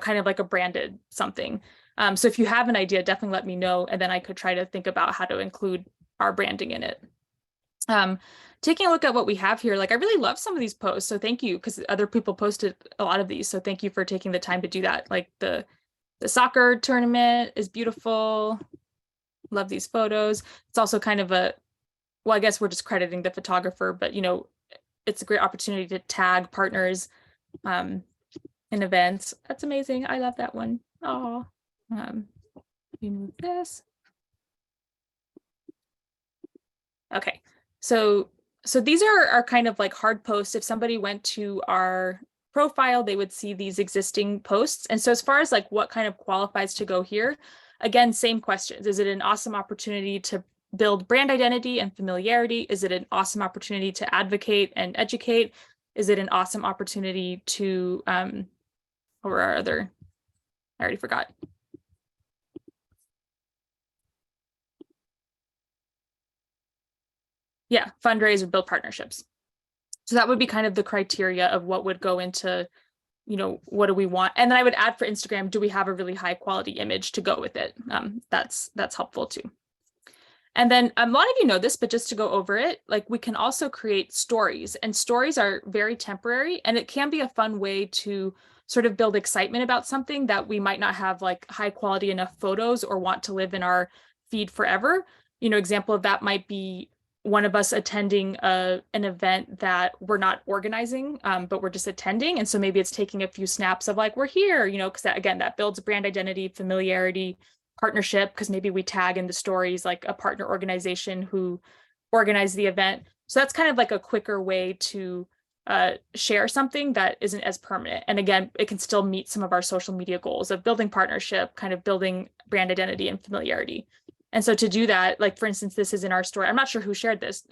kind of like a branded something. So if you have an idea, definitely let me know. And then I could try to think about how to include our branding in it. Taking a look at what we have here, like I really love some of these posts. So thank you, because other people posted a lot of these. So thank you for taking the time to do that. Like the soccer tournament is beautiful. Love these photos. It's also kind of well, I guess we're just crediting the photographer, but it's a great opportunity to tag partners in events. That's amazing. I love that one. Oh, remove this. Okay, so these are kind of like hard posts. If somebody went to our profile, they would see these existing posts. And so as far as like what kind of qualifies to go here, again, same questions. Is it an awesome opportunity to build brand identity and familiarity? Is it an awesome opportunity to advocate and educate? Is it an awesome opportunity to, what were our other, I already forgot. Yeah, fundraise or build partnerships. So that would be kind of the criteria of what would go into, what do we want? And then I would add for Instagram, do we have a really high quality image to go with it? That's helpful too. And then a lot of you know this, but just to go over it, like we can also create stories, and stories are very temporary, and it can be a fun way to sort of build excitement about something that we might not have like high quality enough photos or want to live in our feed forever. Example of that might be one of us attending an event that we're not organizing, but we're just attending. And so maybe it's taking a few snaps of like, we're here, because again, that builds brand identity, familiarity, partnership, because maybe we tag in the stories like a partner organization who organized the event. So that's kind of like a quicker way to share something that isn't as permanent. And again, it can still meet some of our social media goals of building partnership, kind of building brand identity and familiarity. And so to do that, like, for instance, this is in our story. I'm not sure who shared this.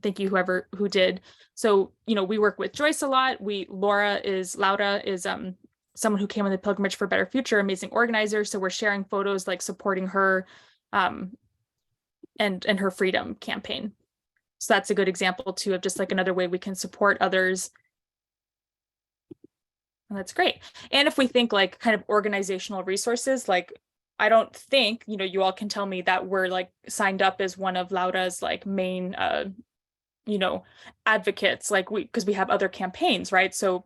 Thank you, whoever who did. So, you know, we work with Joyce a lot. Laura is someone who came on the Pilgrimage for a Better Future, amazing organizer. So we're sharing photos, like supporting her and her freedom campaign. So that's a good example too of just like another way we can support others. And that's great. And if we think like kind of organizational resources, like I don't think, you know, you all can tell me that we're like signed up as one of Laura's like main, you know, advocates, like because we have other campaigns, right? So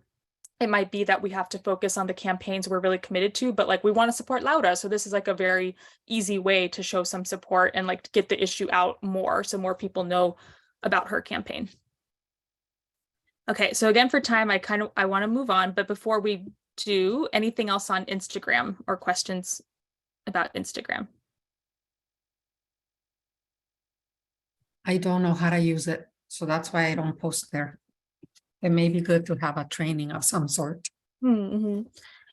it might be that we have to focus on the campaigns we're really committed to, but like we want to support Laura. So this is like a very easy way to show some support and like to get the issue out more so more people know about her campaign. Okay, so again, for time, I want to move on, but before we do, anything else on Instagram or questions about Instagram? I don't know how to use it, so that's why I don't post there. It may be good to have a training of some sort. Mm-hmm.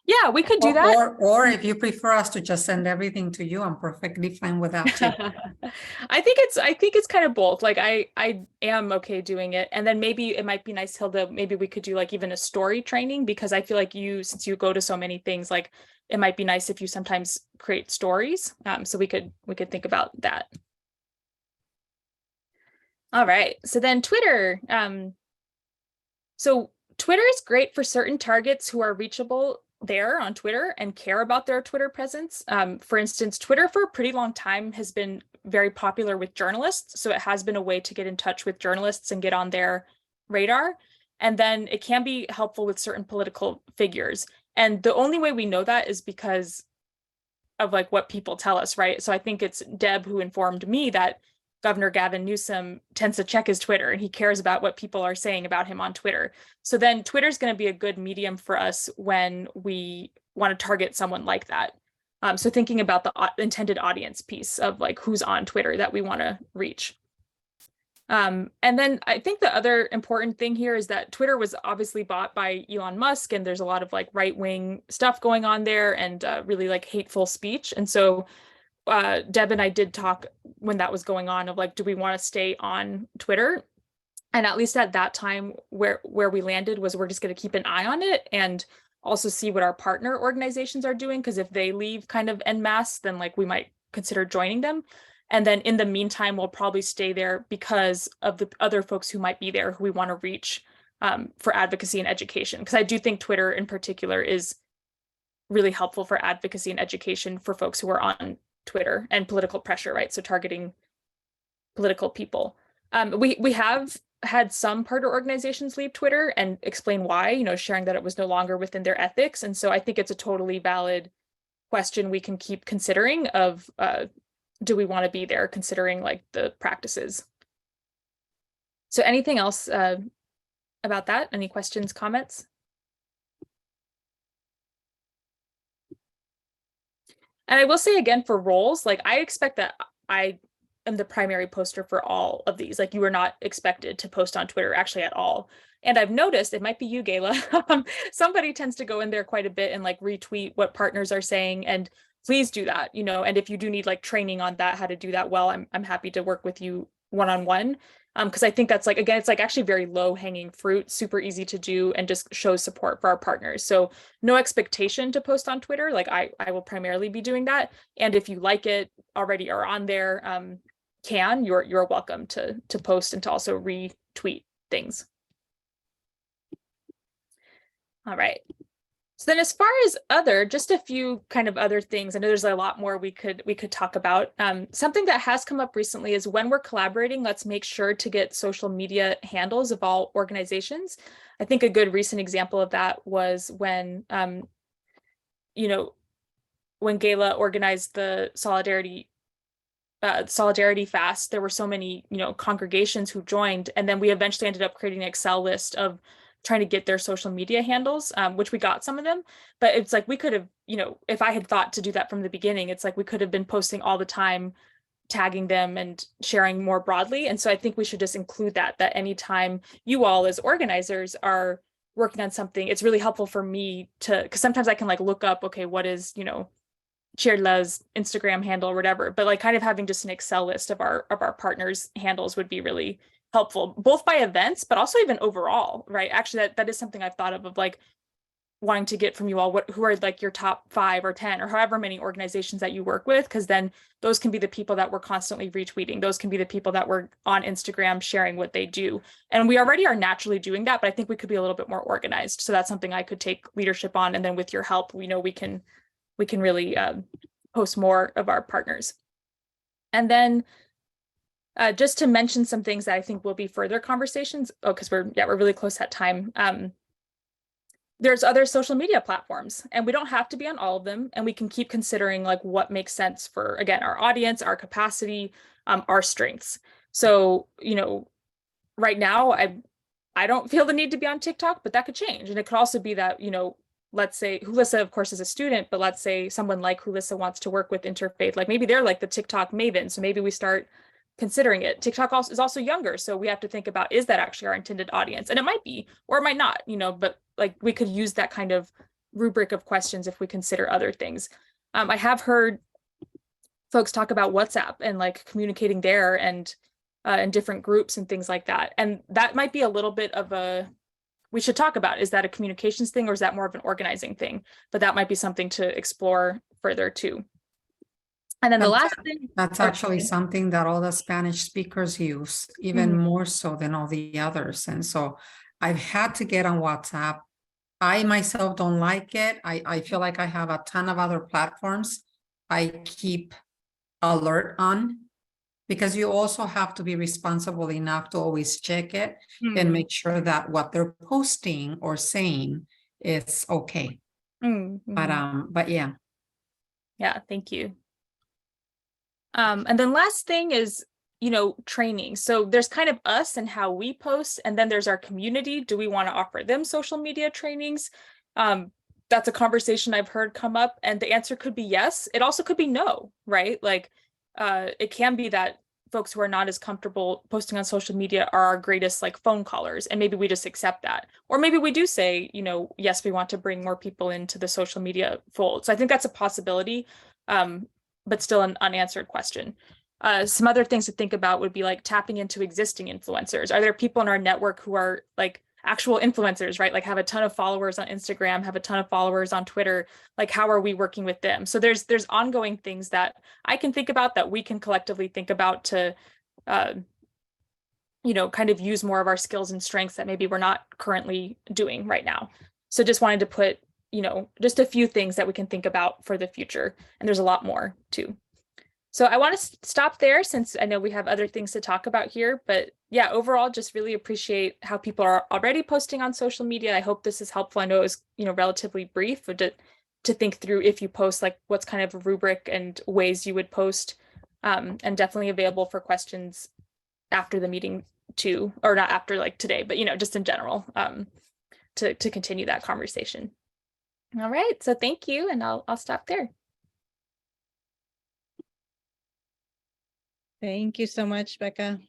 Yeah, we could do that. Or if you prefer us to just send everything to you, I'm perfectly fine with that too. I think it's kind of both. Like I am okay doing it. And then maybe it might be nice, Hilda, maybe we could do like even a story training, because I feel like since you go to so many things, like it might be nice if you sometimes create stories. So we could think about that. All right. So then Twitter. So Twitter is great for certain targets who are reachable there on Twitter and care about their Twitter presence. For instance, Twitter for a pretty long time has been very popular with journalists. So it has been a way to get in touch with journalists and get on their radar. And then it can be helpful with certain political figures. And the only way we know that is because of like what people tell us, right? So I think it's Deb who informed me that Governor Gavin Newsom tends to check his Twitter and he cares about what people are saying about him on Twitter. So then Twitter is going to be a good medium for us when we want to target someone like that. So thinking about the intended audience piece of like who's on Twitter that we want to reach. And then I think the other important thing here is that Twitter was obviously bought by Elon Musk, and there's a lot of like right-wing stuff going on there and really like hateful speech. And so Deb and I did talk when that was going on of like, do we want to stay on Twitter? And at least at that time, where we landed was we're just going to keep an eye on it and also see what our partner organizations are doing, because if they leave kind of en masse, then like we might consider joining them. And then in the meantime, we'll probably stay there because of the other folks who might be there who we want to reach for advocacy and education. Because I do think Twitter in particular is really helpful for advocacy and education for folks who are on Twitter and political pressure, right? So targeting political people. We have had some partner organizations leave Twitter and explain why, you know, sharing that it was no longer within their ethics. And so I think it's a totally valid question we can keep considering of, do we want to be there, considering like the practices? So anything else about that? Any questions, comments? And I will say again, for roles, like I expect that I am the primary poster for all of these. Like you are not expected to post on Twitter actually at all. And I've noticed, it might be you, Gayla, somebody tends to go in there quite a bit and like retweet what partners are saying. And please do that, you know, and if you do need like training on that, how to do that well, I'm happy to work with you one-on-one. Because I think that's like, again, it's like actually very low hanging fruit, super easy to do, and just shows support for our partners. So no expectation to post on Twitter. Like I will primarily be doing that. And if you like it already or on there, you're welcome to post and to also retweet things. All right. So then as far as just a few kind of other things, I know there's a lot more we could talk about. Something that has come up recently is when we're collaborating, let's make sure to get social media handles of all organizations. I think a good recent example of that was when, you know, when Gayla organized the Solidarity Fast, there were so many, you know, congregations who joined, and then we eventually ended up creating an Excel list of trying to get their social media handles, which we got some of them, but it's like we could have, you know, if I had thought to do that from the beginning, it's like we could have been posting all the time, tagging them and sharing more broadly. And so I think we should just include that anytime you all as organizers are working on something, it's really helpful for me to, because sometimes I can like look up, okay, what is, you know, Cheerla's Instagram handle or whatever, but like kind of having just an Excel list of our partners' handles would be really helpful, both by events, but also even overall, right? Actually, that is something I've thought of like wanting to get from you all who are like your top 5 or 10 or however many organizations that you work with, because then those can be the people that we're constantly retweeting. Those can be the people that we're on Instagram sharing what they do. And we already are naturally doing that, but I think we could be a little bit more organized. So that's something I could take leadership on. And then with your help, we know we can really post more of our partners. And then just to mention some things that I think will be further conversations. Oh, because we're really close at time. There's other social media platforms, and we don't have to be on all of them, and we can keep considering like what makes sense for, again, our audience, our capacity, our strengths. So, right now I don't feel the need to be on TikTok, but that could change. And it could also be that, let's say Julissa, of course, is a student, but let's say someone like Julissa wants to work with interfaith, like maybe they're like the TikTok maven. So maybe we start considering it. TikTok is also younger. So we have to think about, is that actually our intended audience? And it might be, or it might not, but like we could use that kind of rubric of questions if we consider other things. I have heard folks talk about WhatsApp and like communicating there and in different groups and things like that. And that might be a little bit of we should talk about, is that a communications thing or is that more of an organizing thing? But that might be something to explore further too. And then the last thing. That's actually something that all the Spanish speakers use, even more so than all the others. And so I've had to get on WhatsApp. I myself don't like it. I feel like I have a ton of other platforms I keep alert on, because you also have to be responsible enough to always check it and make sure that what they're posting or saying is okay. But yeah. Yeah, thank you. And then last thing is, training. So there's kind of us and how we post, and then there's our community. Do we want to offer them social media trainings? That's a conversation I've heard come up, and the answer could be yes. It also could be no, right? Like, it can be that folks who are not as comfortable posting on social media are our greatest like phone callers, and maybe we just accept that. Or maybe we do say, yes, we want to bring more people into the social media fold. So I think that's a possibility. But still an unanswered question. Some other things to think about would be like tapping into existing influencers. Are there people in our network who are like actual influencers, right? Like have a ton of followers on Instagram, have a ton of followers on Twitter. Like, how are we working with them? So there's ongoing things that I can think about, that we can collectively think about to, kind of use more of our skills and strengths that maybe we're not currently doing right now. So just wanted to put just a few things that we can think about for the future. And there's a lot more too. So I want to stop there, since I know we have other things to talk about here, but yeah, overall, just really appreciate how people are already posting on social media. I hope this is helpful. I know it was, relatively brief, but to think through, if you post, like what's kind of a rubric and ways you would post, and definitely available for questions after the meeting too, or not after like today, but, just in general, to continue that conversation. All right, so thank you, and I'll stop there. Thank you so much, Bekah.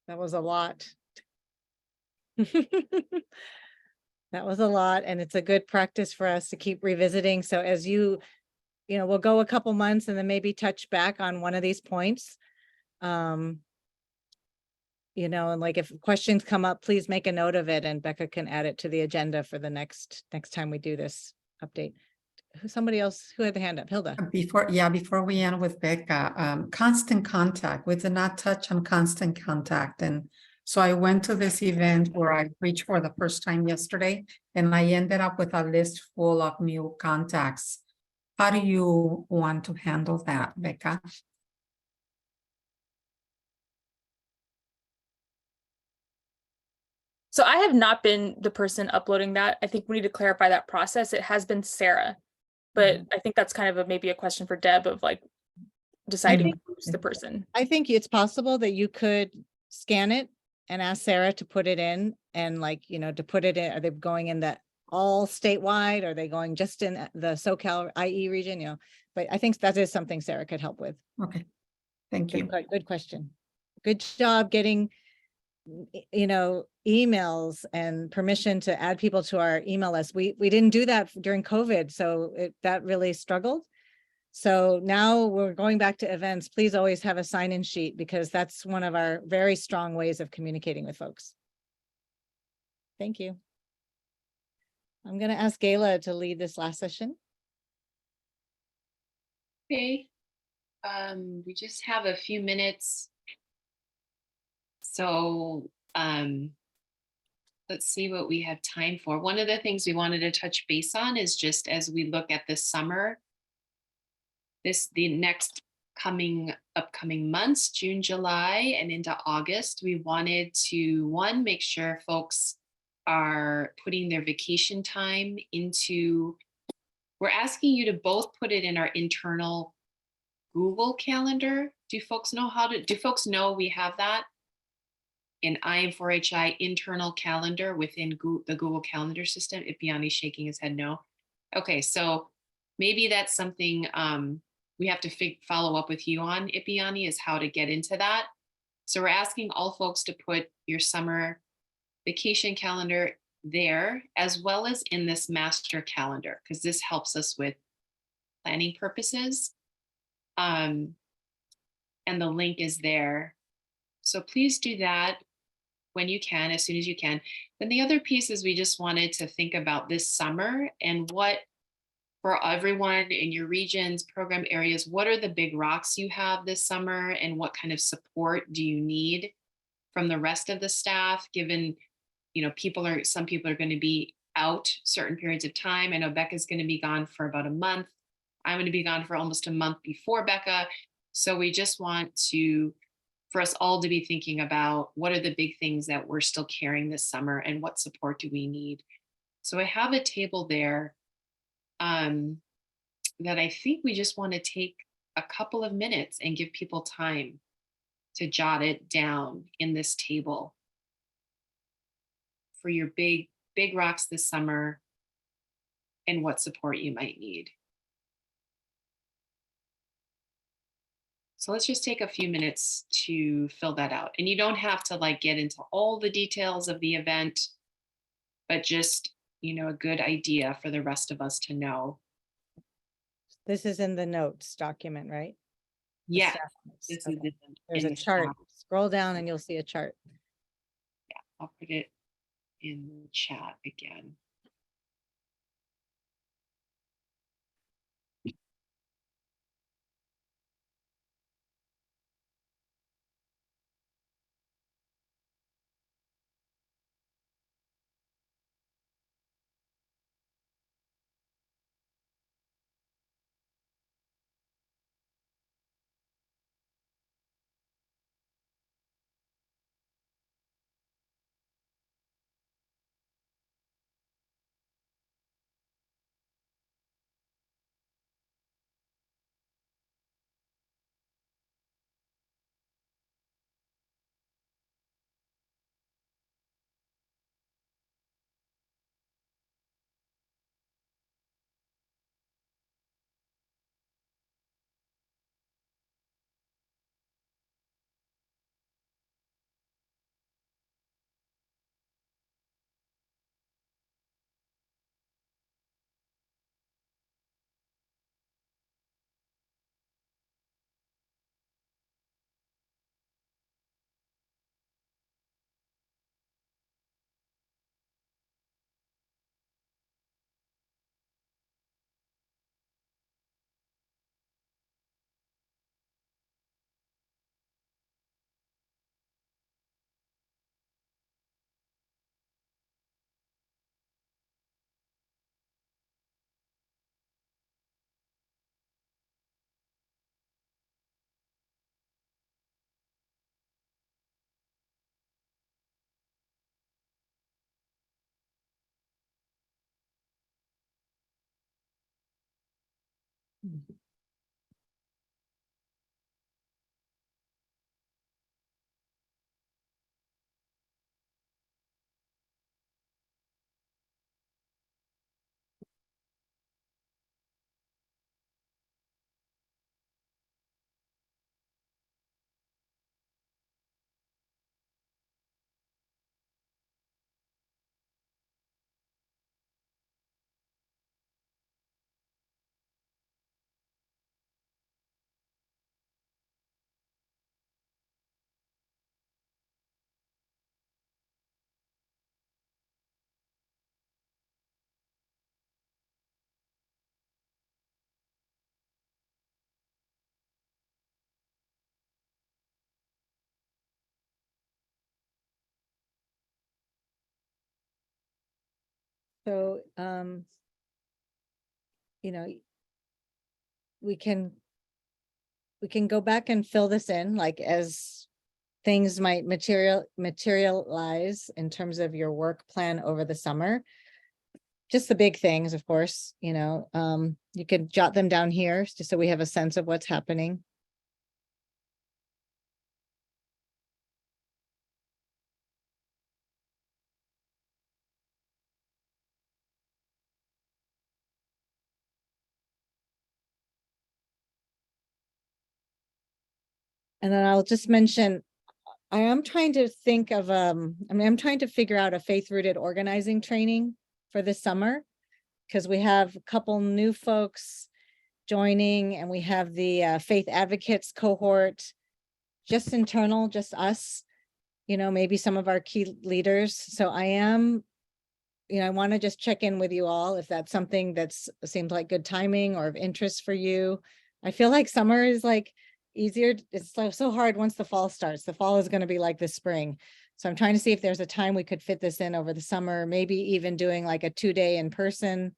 That was a lot. That was a lot, and it's a good practice for us to keep revisiting. So as we'll go a couple months and then maybe touch back on one of these points. And like if questions come up, please make a note of it, and Bekah can add it to the agenda for the next time we do this update. Somebody else who had the hand up, Hilda. Before we end with Bekah, constant contact. We did not touch on constant contact. And so I went to this event where I preached for the first time yesterday, and I ended up with a list full of new contacts. How do you want to handle that, Bekah? So I have not been the person uploading that. I think we need to clarify that process. It has been Sarah, but I think that's kind of maybe a question for Deb of like deciding who's the person. I think it's possible that you could scan it and ask Sarah to put it in, and like, to put it in, are they going in the all statewide? Are they going just in the SoCal IE region? But I think that is something Sarah could help with. Okay, thank you. Good question. Good job getting you know, emails and permission to add people to our email list. We didn't do that during COVID, so that really struggled. So now we're going back to events. Please always have a sign-in sheet, because that's one of our very strong ways of communicating with folks. Thank you. I'm going to ask Gayla to lead this last session. Okay. We just have a few minutes. So let's see what we have time for. One of the things we wanted to touch base on is just as we look at this summer, the next upcoming months, June, July, and into August, we wanted to, one, make sure folks are putting their vacation time into, we're asking you to both put it in our internal Google Calendar. Do folks know we have that? An IM4HI internal calendar within the Google Calendar system? Ipiani's shaking his head no. Okay, so maybe that's something we have to follow up with you on, Ipiani, is how to get into that. So we're asking all folks to put your summer vacation calendar there, as well as in this master calendar, because this helps us with planning purposes. And the link is there. So please do that when you can, as soon as you can. Then the other piece is we just wanted to think about this summer and what, for everyone in your regions, program areas, what are the big rocks you have this summer, and what kind of support do you need from the rest of the staff, given, you know, some people are going to be out certain periods of time. I know Bekah's going to be gone for about a month. I'm going to be gone for almost a month before Bekah. So we just want for us all to be thinking about what are the big things that we're still carrying this summer, and what support do we need. So I have a table there that I think we just want to take a couple of minutes and give people time to jot it down in this table for your big rocks this summer and what support you might need. So let's just take a few minutes to fill that out. And you don't have to like get into all the details of the event, but just, you know, a good idea for the rest of us to know. This is in the notes document, right? The Yeah, staff notes. this Okay. is There's in a the chart. chat. Scroll down and you'll see a chart. Yeah, I'll put it in the chat again. So, you know, we can go back and fill this in, like, as things might materialize in terms of your work plan over the summer. Just the big things, of course, you could jot them down here just so we have a sense of what's happening. And then I'll just mention, I am trying to think of, I'm trying to figure out a faith-rooted organizing training for this summer, because we have a couple new folks joining, and we have the faith advocates cohort, just internal, just us, maybe some of our key leaders. So I want to just check in with you all if that's something that's seems like good timing or of interest for you. I feel like summer is like easier. It's so hard once the fall starts. The fall is going to be like the spring. So I'm trying to see if there's a time we could fit this in over the summer, maybe even doing like a 2-day in person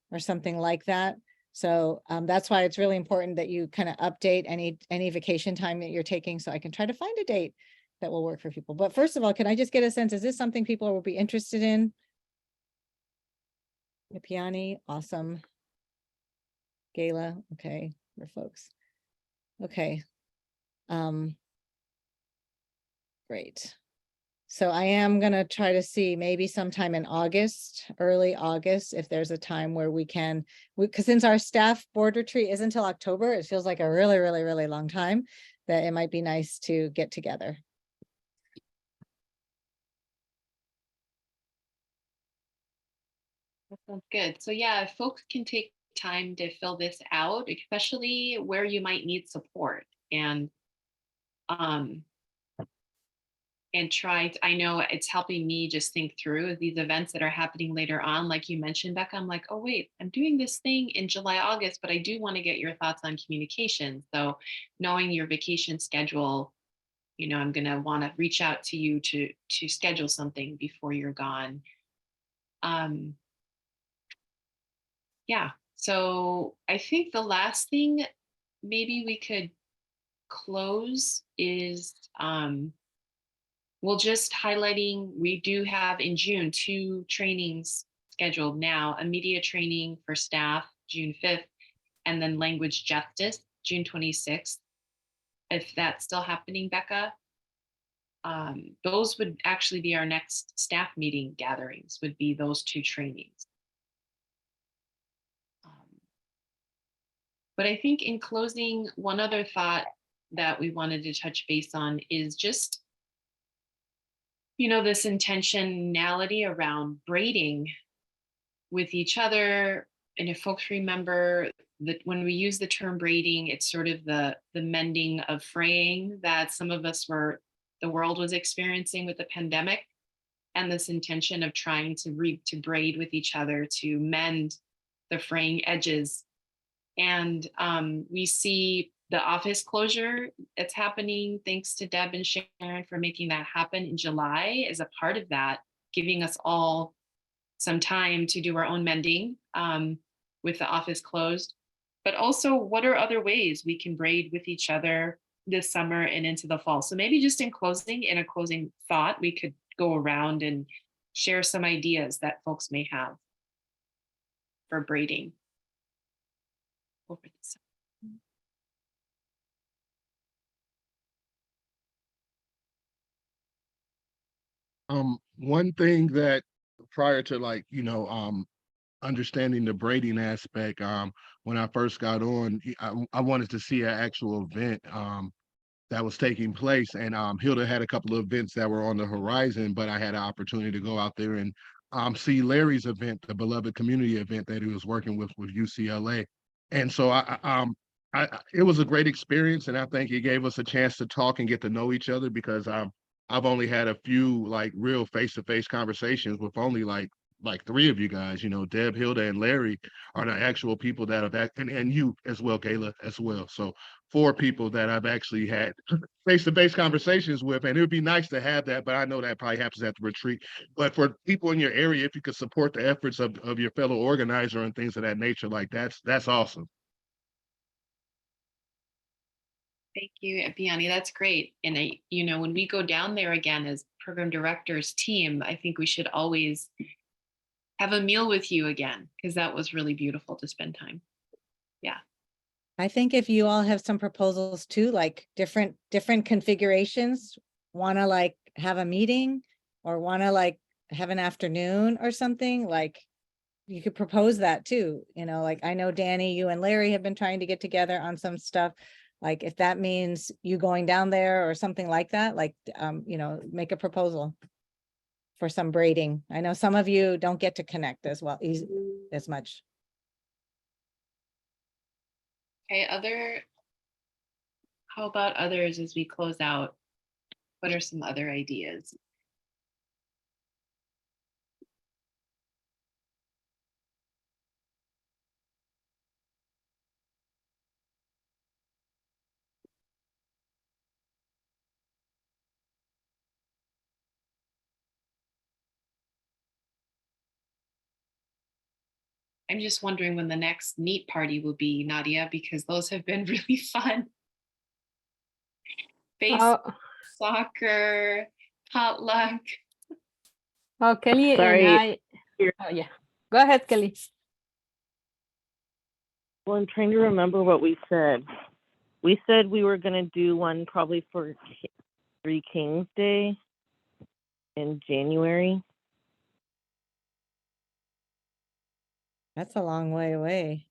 or something like that. So that's why it's really important that you kind of update any vacation time that you're taking, so I can try to find a date that will work for people. But first of all, can I just get a sense, is this something people will be interested in? Piani, awesome. Gala, okay, for folks. Okay. Great. So I am gonna try to see maybe sometime in August, early August, if there's a time where we can, because since our staff board retreat is until October, it feels like a really, really, really long time, that it might be nice to get together. That sounds good. So yeah, if folks can take time to fill this out, especially where you might need support, um and I know it's helping me just think through these events that are happening later on. Like you mentioned, Becca, I'm like, oh wait, I'm doing this thing in July, August, but I do want to get your thoughts on communication. So knowing your vacation schedule, I'm gonna want to reach out to you to schedule something before you're gone. Yeah, so I think the last thing maybe we could close is we'll just highlighting, we do have in June 2 trainings scheduled now, a media training for staff June 5th, and then language justice June 26th. If that's still happening, Becca, those would actually be our next staff meeting gatherings, would be those 2 trainings. But I think in closing, one other thought that we wanted to touch base on is just, this intentionality around braiding with each other. And if folks remember that when we use the term braiding, it's sort of the mending of fraying that some of us the world was experiencing with the pandemic, and this intention of trying to braid with each other to mend the fraying edges. And we see the office closure that's happening, thanks to Deb and Sharon for making that happen in July, as a part of that, giving us all some time to do our own mending with the office closed. But also, what are other ways we can braid with each other this summer and into the fall? So maybe just in a closing thought, we could go around and share some ideas that folks may have for braiding over the summer. One thing that prior to understanding the braiding aspect, when I first got on, I wanted to see an actual event that was taking place, and Hilda had a couple of events that were on the horizon, but I had an opportunity to go out there and see Larry's event, the Beloved Community event that he was working with UCLA. And so it was a great experience, and I think it gave us a chance to talk and get to know each other, because I've only had a few real face-to-face conversations with only like 3 of you guys, Deb, Hilda, and Larry are the actual people that have and you as well, Kayla, as well. So 4 people that I've actually had face-to-face conversations with, and it would be nice to have that, but I know that probably happens at the retreat. But for people in your area, if you could support the efforts of your fellow organizer and things of that nature, like that's awesome. Thank you, Biani. That's great. And when we go down there again as program directors team, I think we should always have a meal with you again, because that was really beautiful to spend time. Yeah. I think if you all have some proposals too, like different configurations, want to like have a meeting or want to like have an afternoon or something, like you could propose that too. Like I know Danny, you and Larry have been trying to get together on some stuff. Like if that means you going down there or something like that, like, make a proposal for some braiding. I know some of you don't get to connect as well, as much. Okay, how about others as we close out? What are some other ideas? I'm just wondering when the next neat party will be, Nadia, because those have been really fun. Soccer, potluck. Oh, Kelly Sorry. and I. Oh, yeah. Go ahead, Kelly. Well, I'm trying to remember what we said. We said we were going to do one probably for Three Kings Day in January. That's a long way away.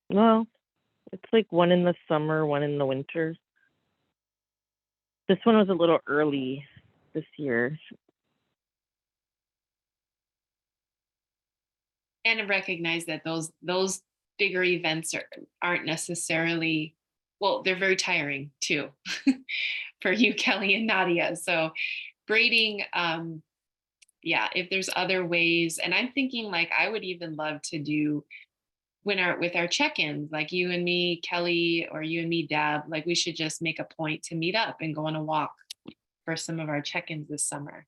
Well, it's like one in the summer, one in the winter. This one was a little early this year. And to recognize that those bigger events aren't necessarily, well, they're very tiring too for you, Kelly and Nadia. So braiding, yeah, if there's other ways, and I'm thinking like I would even love to do with our check-ins, like you and me, Kelly, or you and me, Deb, like we should just make a point to meet up and go on a walk for some of our check-ins this summer.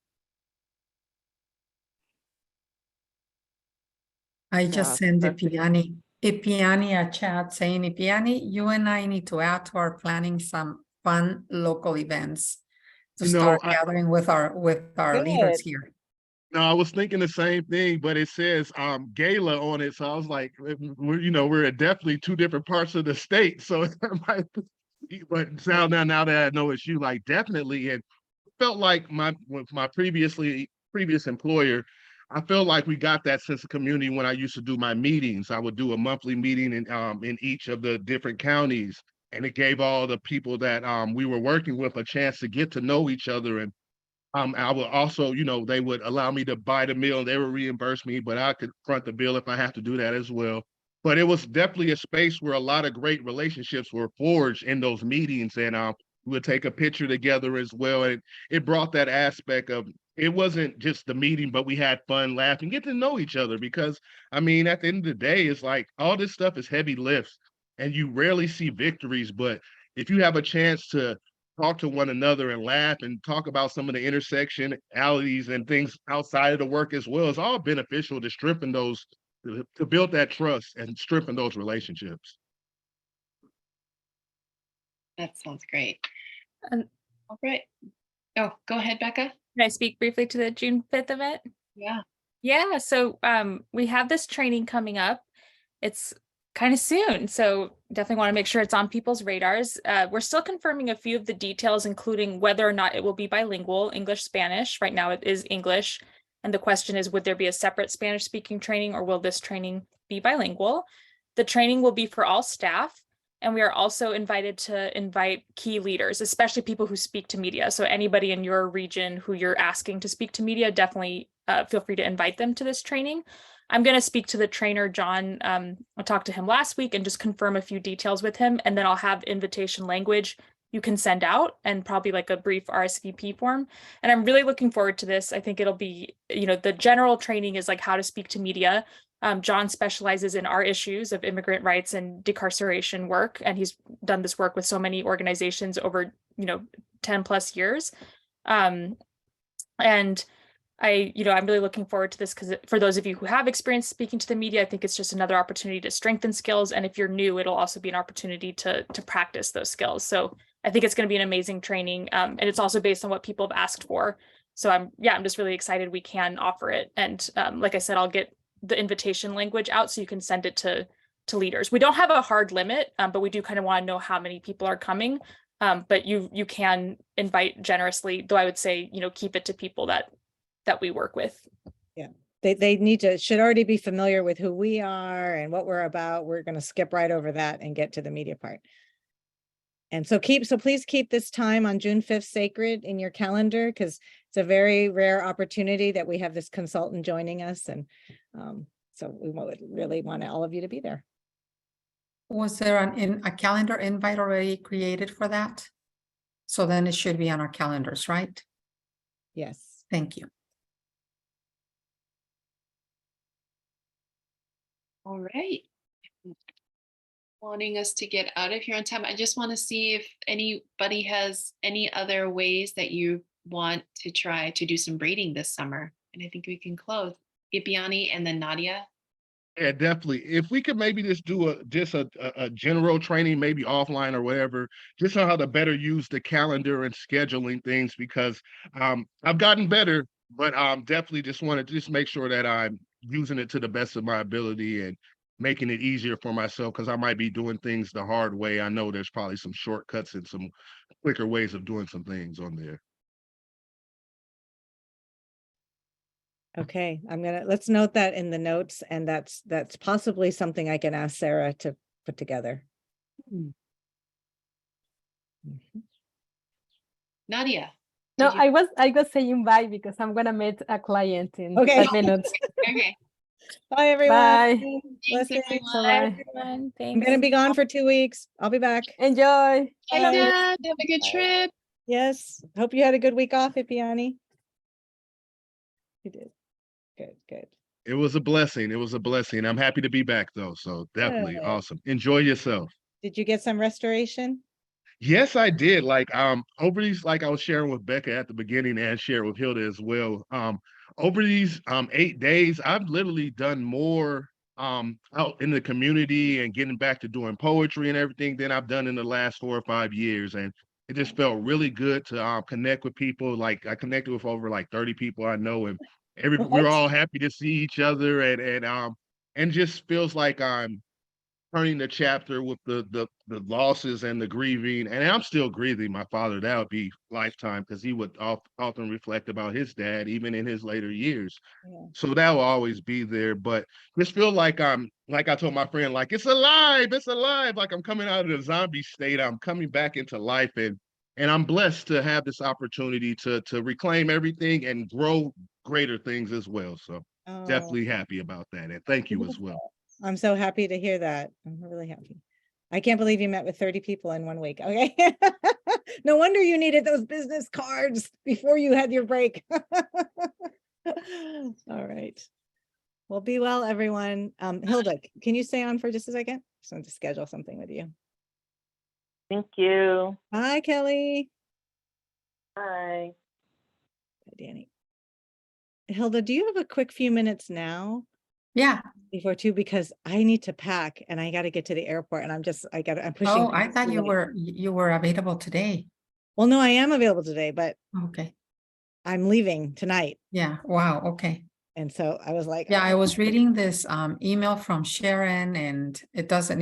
I just sent Ipiani a chat saying, Ipiani, you and I need to add to our planning some fun local events to start gathering with our leaders here. No, I was thinking the same thing, but it says gala on it. So I was like, we're at definitely 2 different parts of the state. So it might, but now that I know it's you, like definitely. And felt like with my previous employer, I felt like we got that sense of community when I used to do my meetings. I would do a monthly meeting in each of the different counties, and it gave all the people that we were working with a chance to get to know each other. And I would also, they would allow me to buy the meal and they would reimburse me, but I could front the bill if I have to do that as well. But it was definitely a space where a lot of great relationships were forged in those meetings, and we would take a picture together as well. And it brought that aspect of, it wasn't just the meeting, but we had fun, laughing, get to know each other, because I mean, at the end of the day, it's like all this stuff is heavy lifts and you rarely see victories. But if you have a chance to talk to one another and laugh and talk about some of the intersectionalities and things outside of the work as well, it's all beneficial to strengthen those, to build that trust and strengthen those relationships. That sounds great. All right. Oh, go ahead, Bekah. Can I speak briefly to the June 5th event? Yeah. Yeah, so we have this training coming up. It's kind of soon, so definitely want to make sure it's on people's radars. We're still confirming a few of the details, including whether or not it will be bilingual, English, Spanish. Right now it is English. And the question is, would there be a separate Spanish speaking training, or will this training be bilingual? The training will be for all staff. And we are also invited to invite key leaders, especially people who speak to media. So anybody in your region who you're asking to speak to media, definitely feel free to invite them to this training. I'm going to speak to the trainer, John. I talked to him last week and just confirm a few details with him. And then I'll have invitation language. you can send out, and probably like a brief RSVP form. And I'm really looking forward to this. I think it'll be, the general training is like how to speak to media. John specializes in our issues of immigrant rights and decarceration work, and he's done this work with so many organizations over, 10 plus years. And I'm really looking forward to this, because for those of you who have experience speaking to the media, I think it's just another opportunity to strengthen skills. And if you're new, it'll also be an opportunity to practice those skills. So I think it's going to be an amazing training. And it's also based on what people have asked for. So I'm just really excited we can offer it. And like I said, I'll get the invitation language out so you can send it to leaders. We don't have a hard limit, but we do kind of want to know how many people are coming. But you can invite generously, though I would say, keep it to people that we work with. Yeah, they should already be familiar with who we are and what we're about. We're going to skip right over that and get to the media part. And so please keep this time on June 5th sacred in your calendar, because it's a very rare opportunity that we have this consultant joining us. And so we would really want all of you to be there. Was there a calendar invite already created for that? So then it should be on our calendars, right? Yes. Thank you. All right. Wanting us to get out of here on time. I just want to see if anybody has any other ways that you want to try to do some braiding this summer. And I think we can close. Ipiani and then Nadia. Yeah, definitely. If we could maybe just do a general training, maybe offline or whatever, just on how to better use the calendar and scheduling things, because I've gotten better, but definitely just want to just make sure that I'm using it to the best of my ability and making it easier for myself, because I might be doing things the hard way. I know there's probably some shortcuts and some quicker ways of doing some things on there. Okay, let's note that in the notes, and that's possibly something I can ask Sarah to put together. Nadia. No, I was saying bye because I'm gonna meet a client in 5 minutes. Okay. Bye, everyone. Bye. Thanks, Blessings. everyone. Bye. Everyone, I'm thanks. gonna be gone for 2 weeks. I'll be back. Enjoy. Bye, Dad. Have a good trip. Yes. Hope you had a good week off, Ipiani. You did. Good. It was a blessing. It was a blessing. I'm happy to be back though. So definitely Good. awesome. Enjoy yourself. Did you get some restoration? Yes, I did. Like over these, like I was sharing with Bekah at the beginning and share with Hilda as well. Over these 8 days, I've literally done more out in the community and getting back to doing poetry and everything than I've done in the last 4 or 5 years. And it just felt really good to connect with people. Like I connected with over like 30 people I know, and we're all happy to see each other, and just feels like I'm turning the chapter with the losses and the grieving. And I'm still grieving my father. That would be lifetime, because he would often reflect about his dad even in his later years. Yeah. So that will always be there. But just feel like like I told my friend, like it's alive, like I'm coming out of the zombie state. I'm coming back into life, and I'm blessed to have this opportunity to reclaim everything and grow greater things as well. So definitely happy about that, and thank you as well. I'm so happy to hear that. I'm really happy. I can't believe you met with 30 people in 1 week. Okay. No wonder you needed those business cards before you had your break. All right. Well, be well, everyone. Hilda, can you stay on for just a second? Just want to schedule something with you. Thank you. Hi, Kelly. Bye. Hi, Danny. Hilda, do you have a quick few minutes now? Yeah. Before 2, because I need to pack and I got to get to the airport, and I'm pushing. Oh, I thought you were available today. Well, no, I am available today, but Okay. I'm leaving tonight. Yeah. Wow. Okay. And so I was like, Yeah, I was reading this email from Sharon, and it doesn't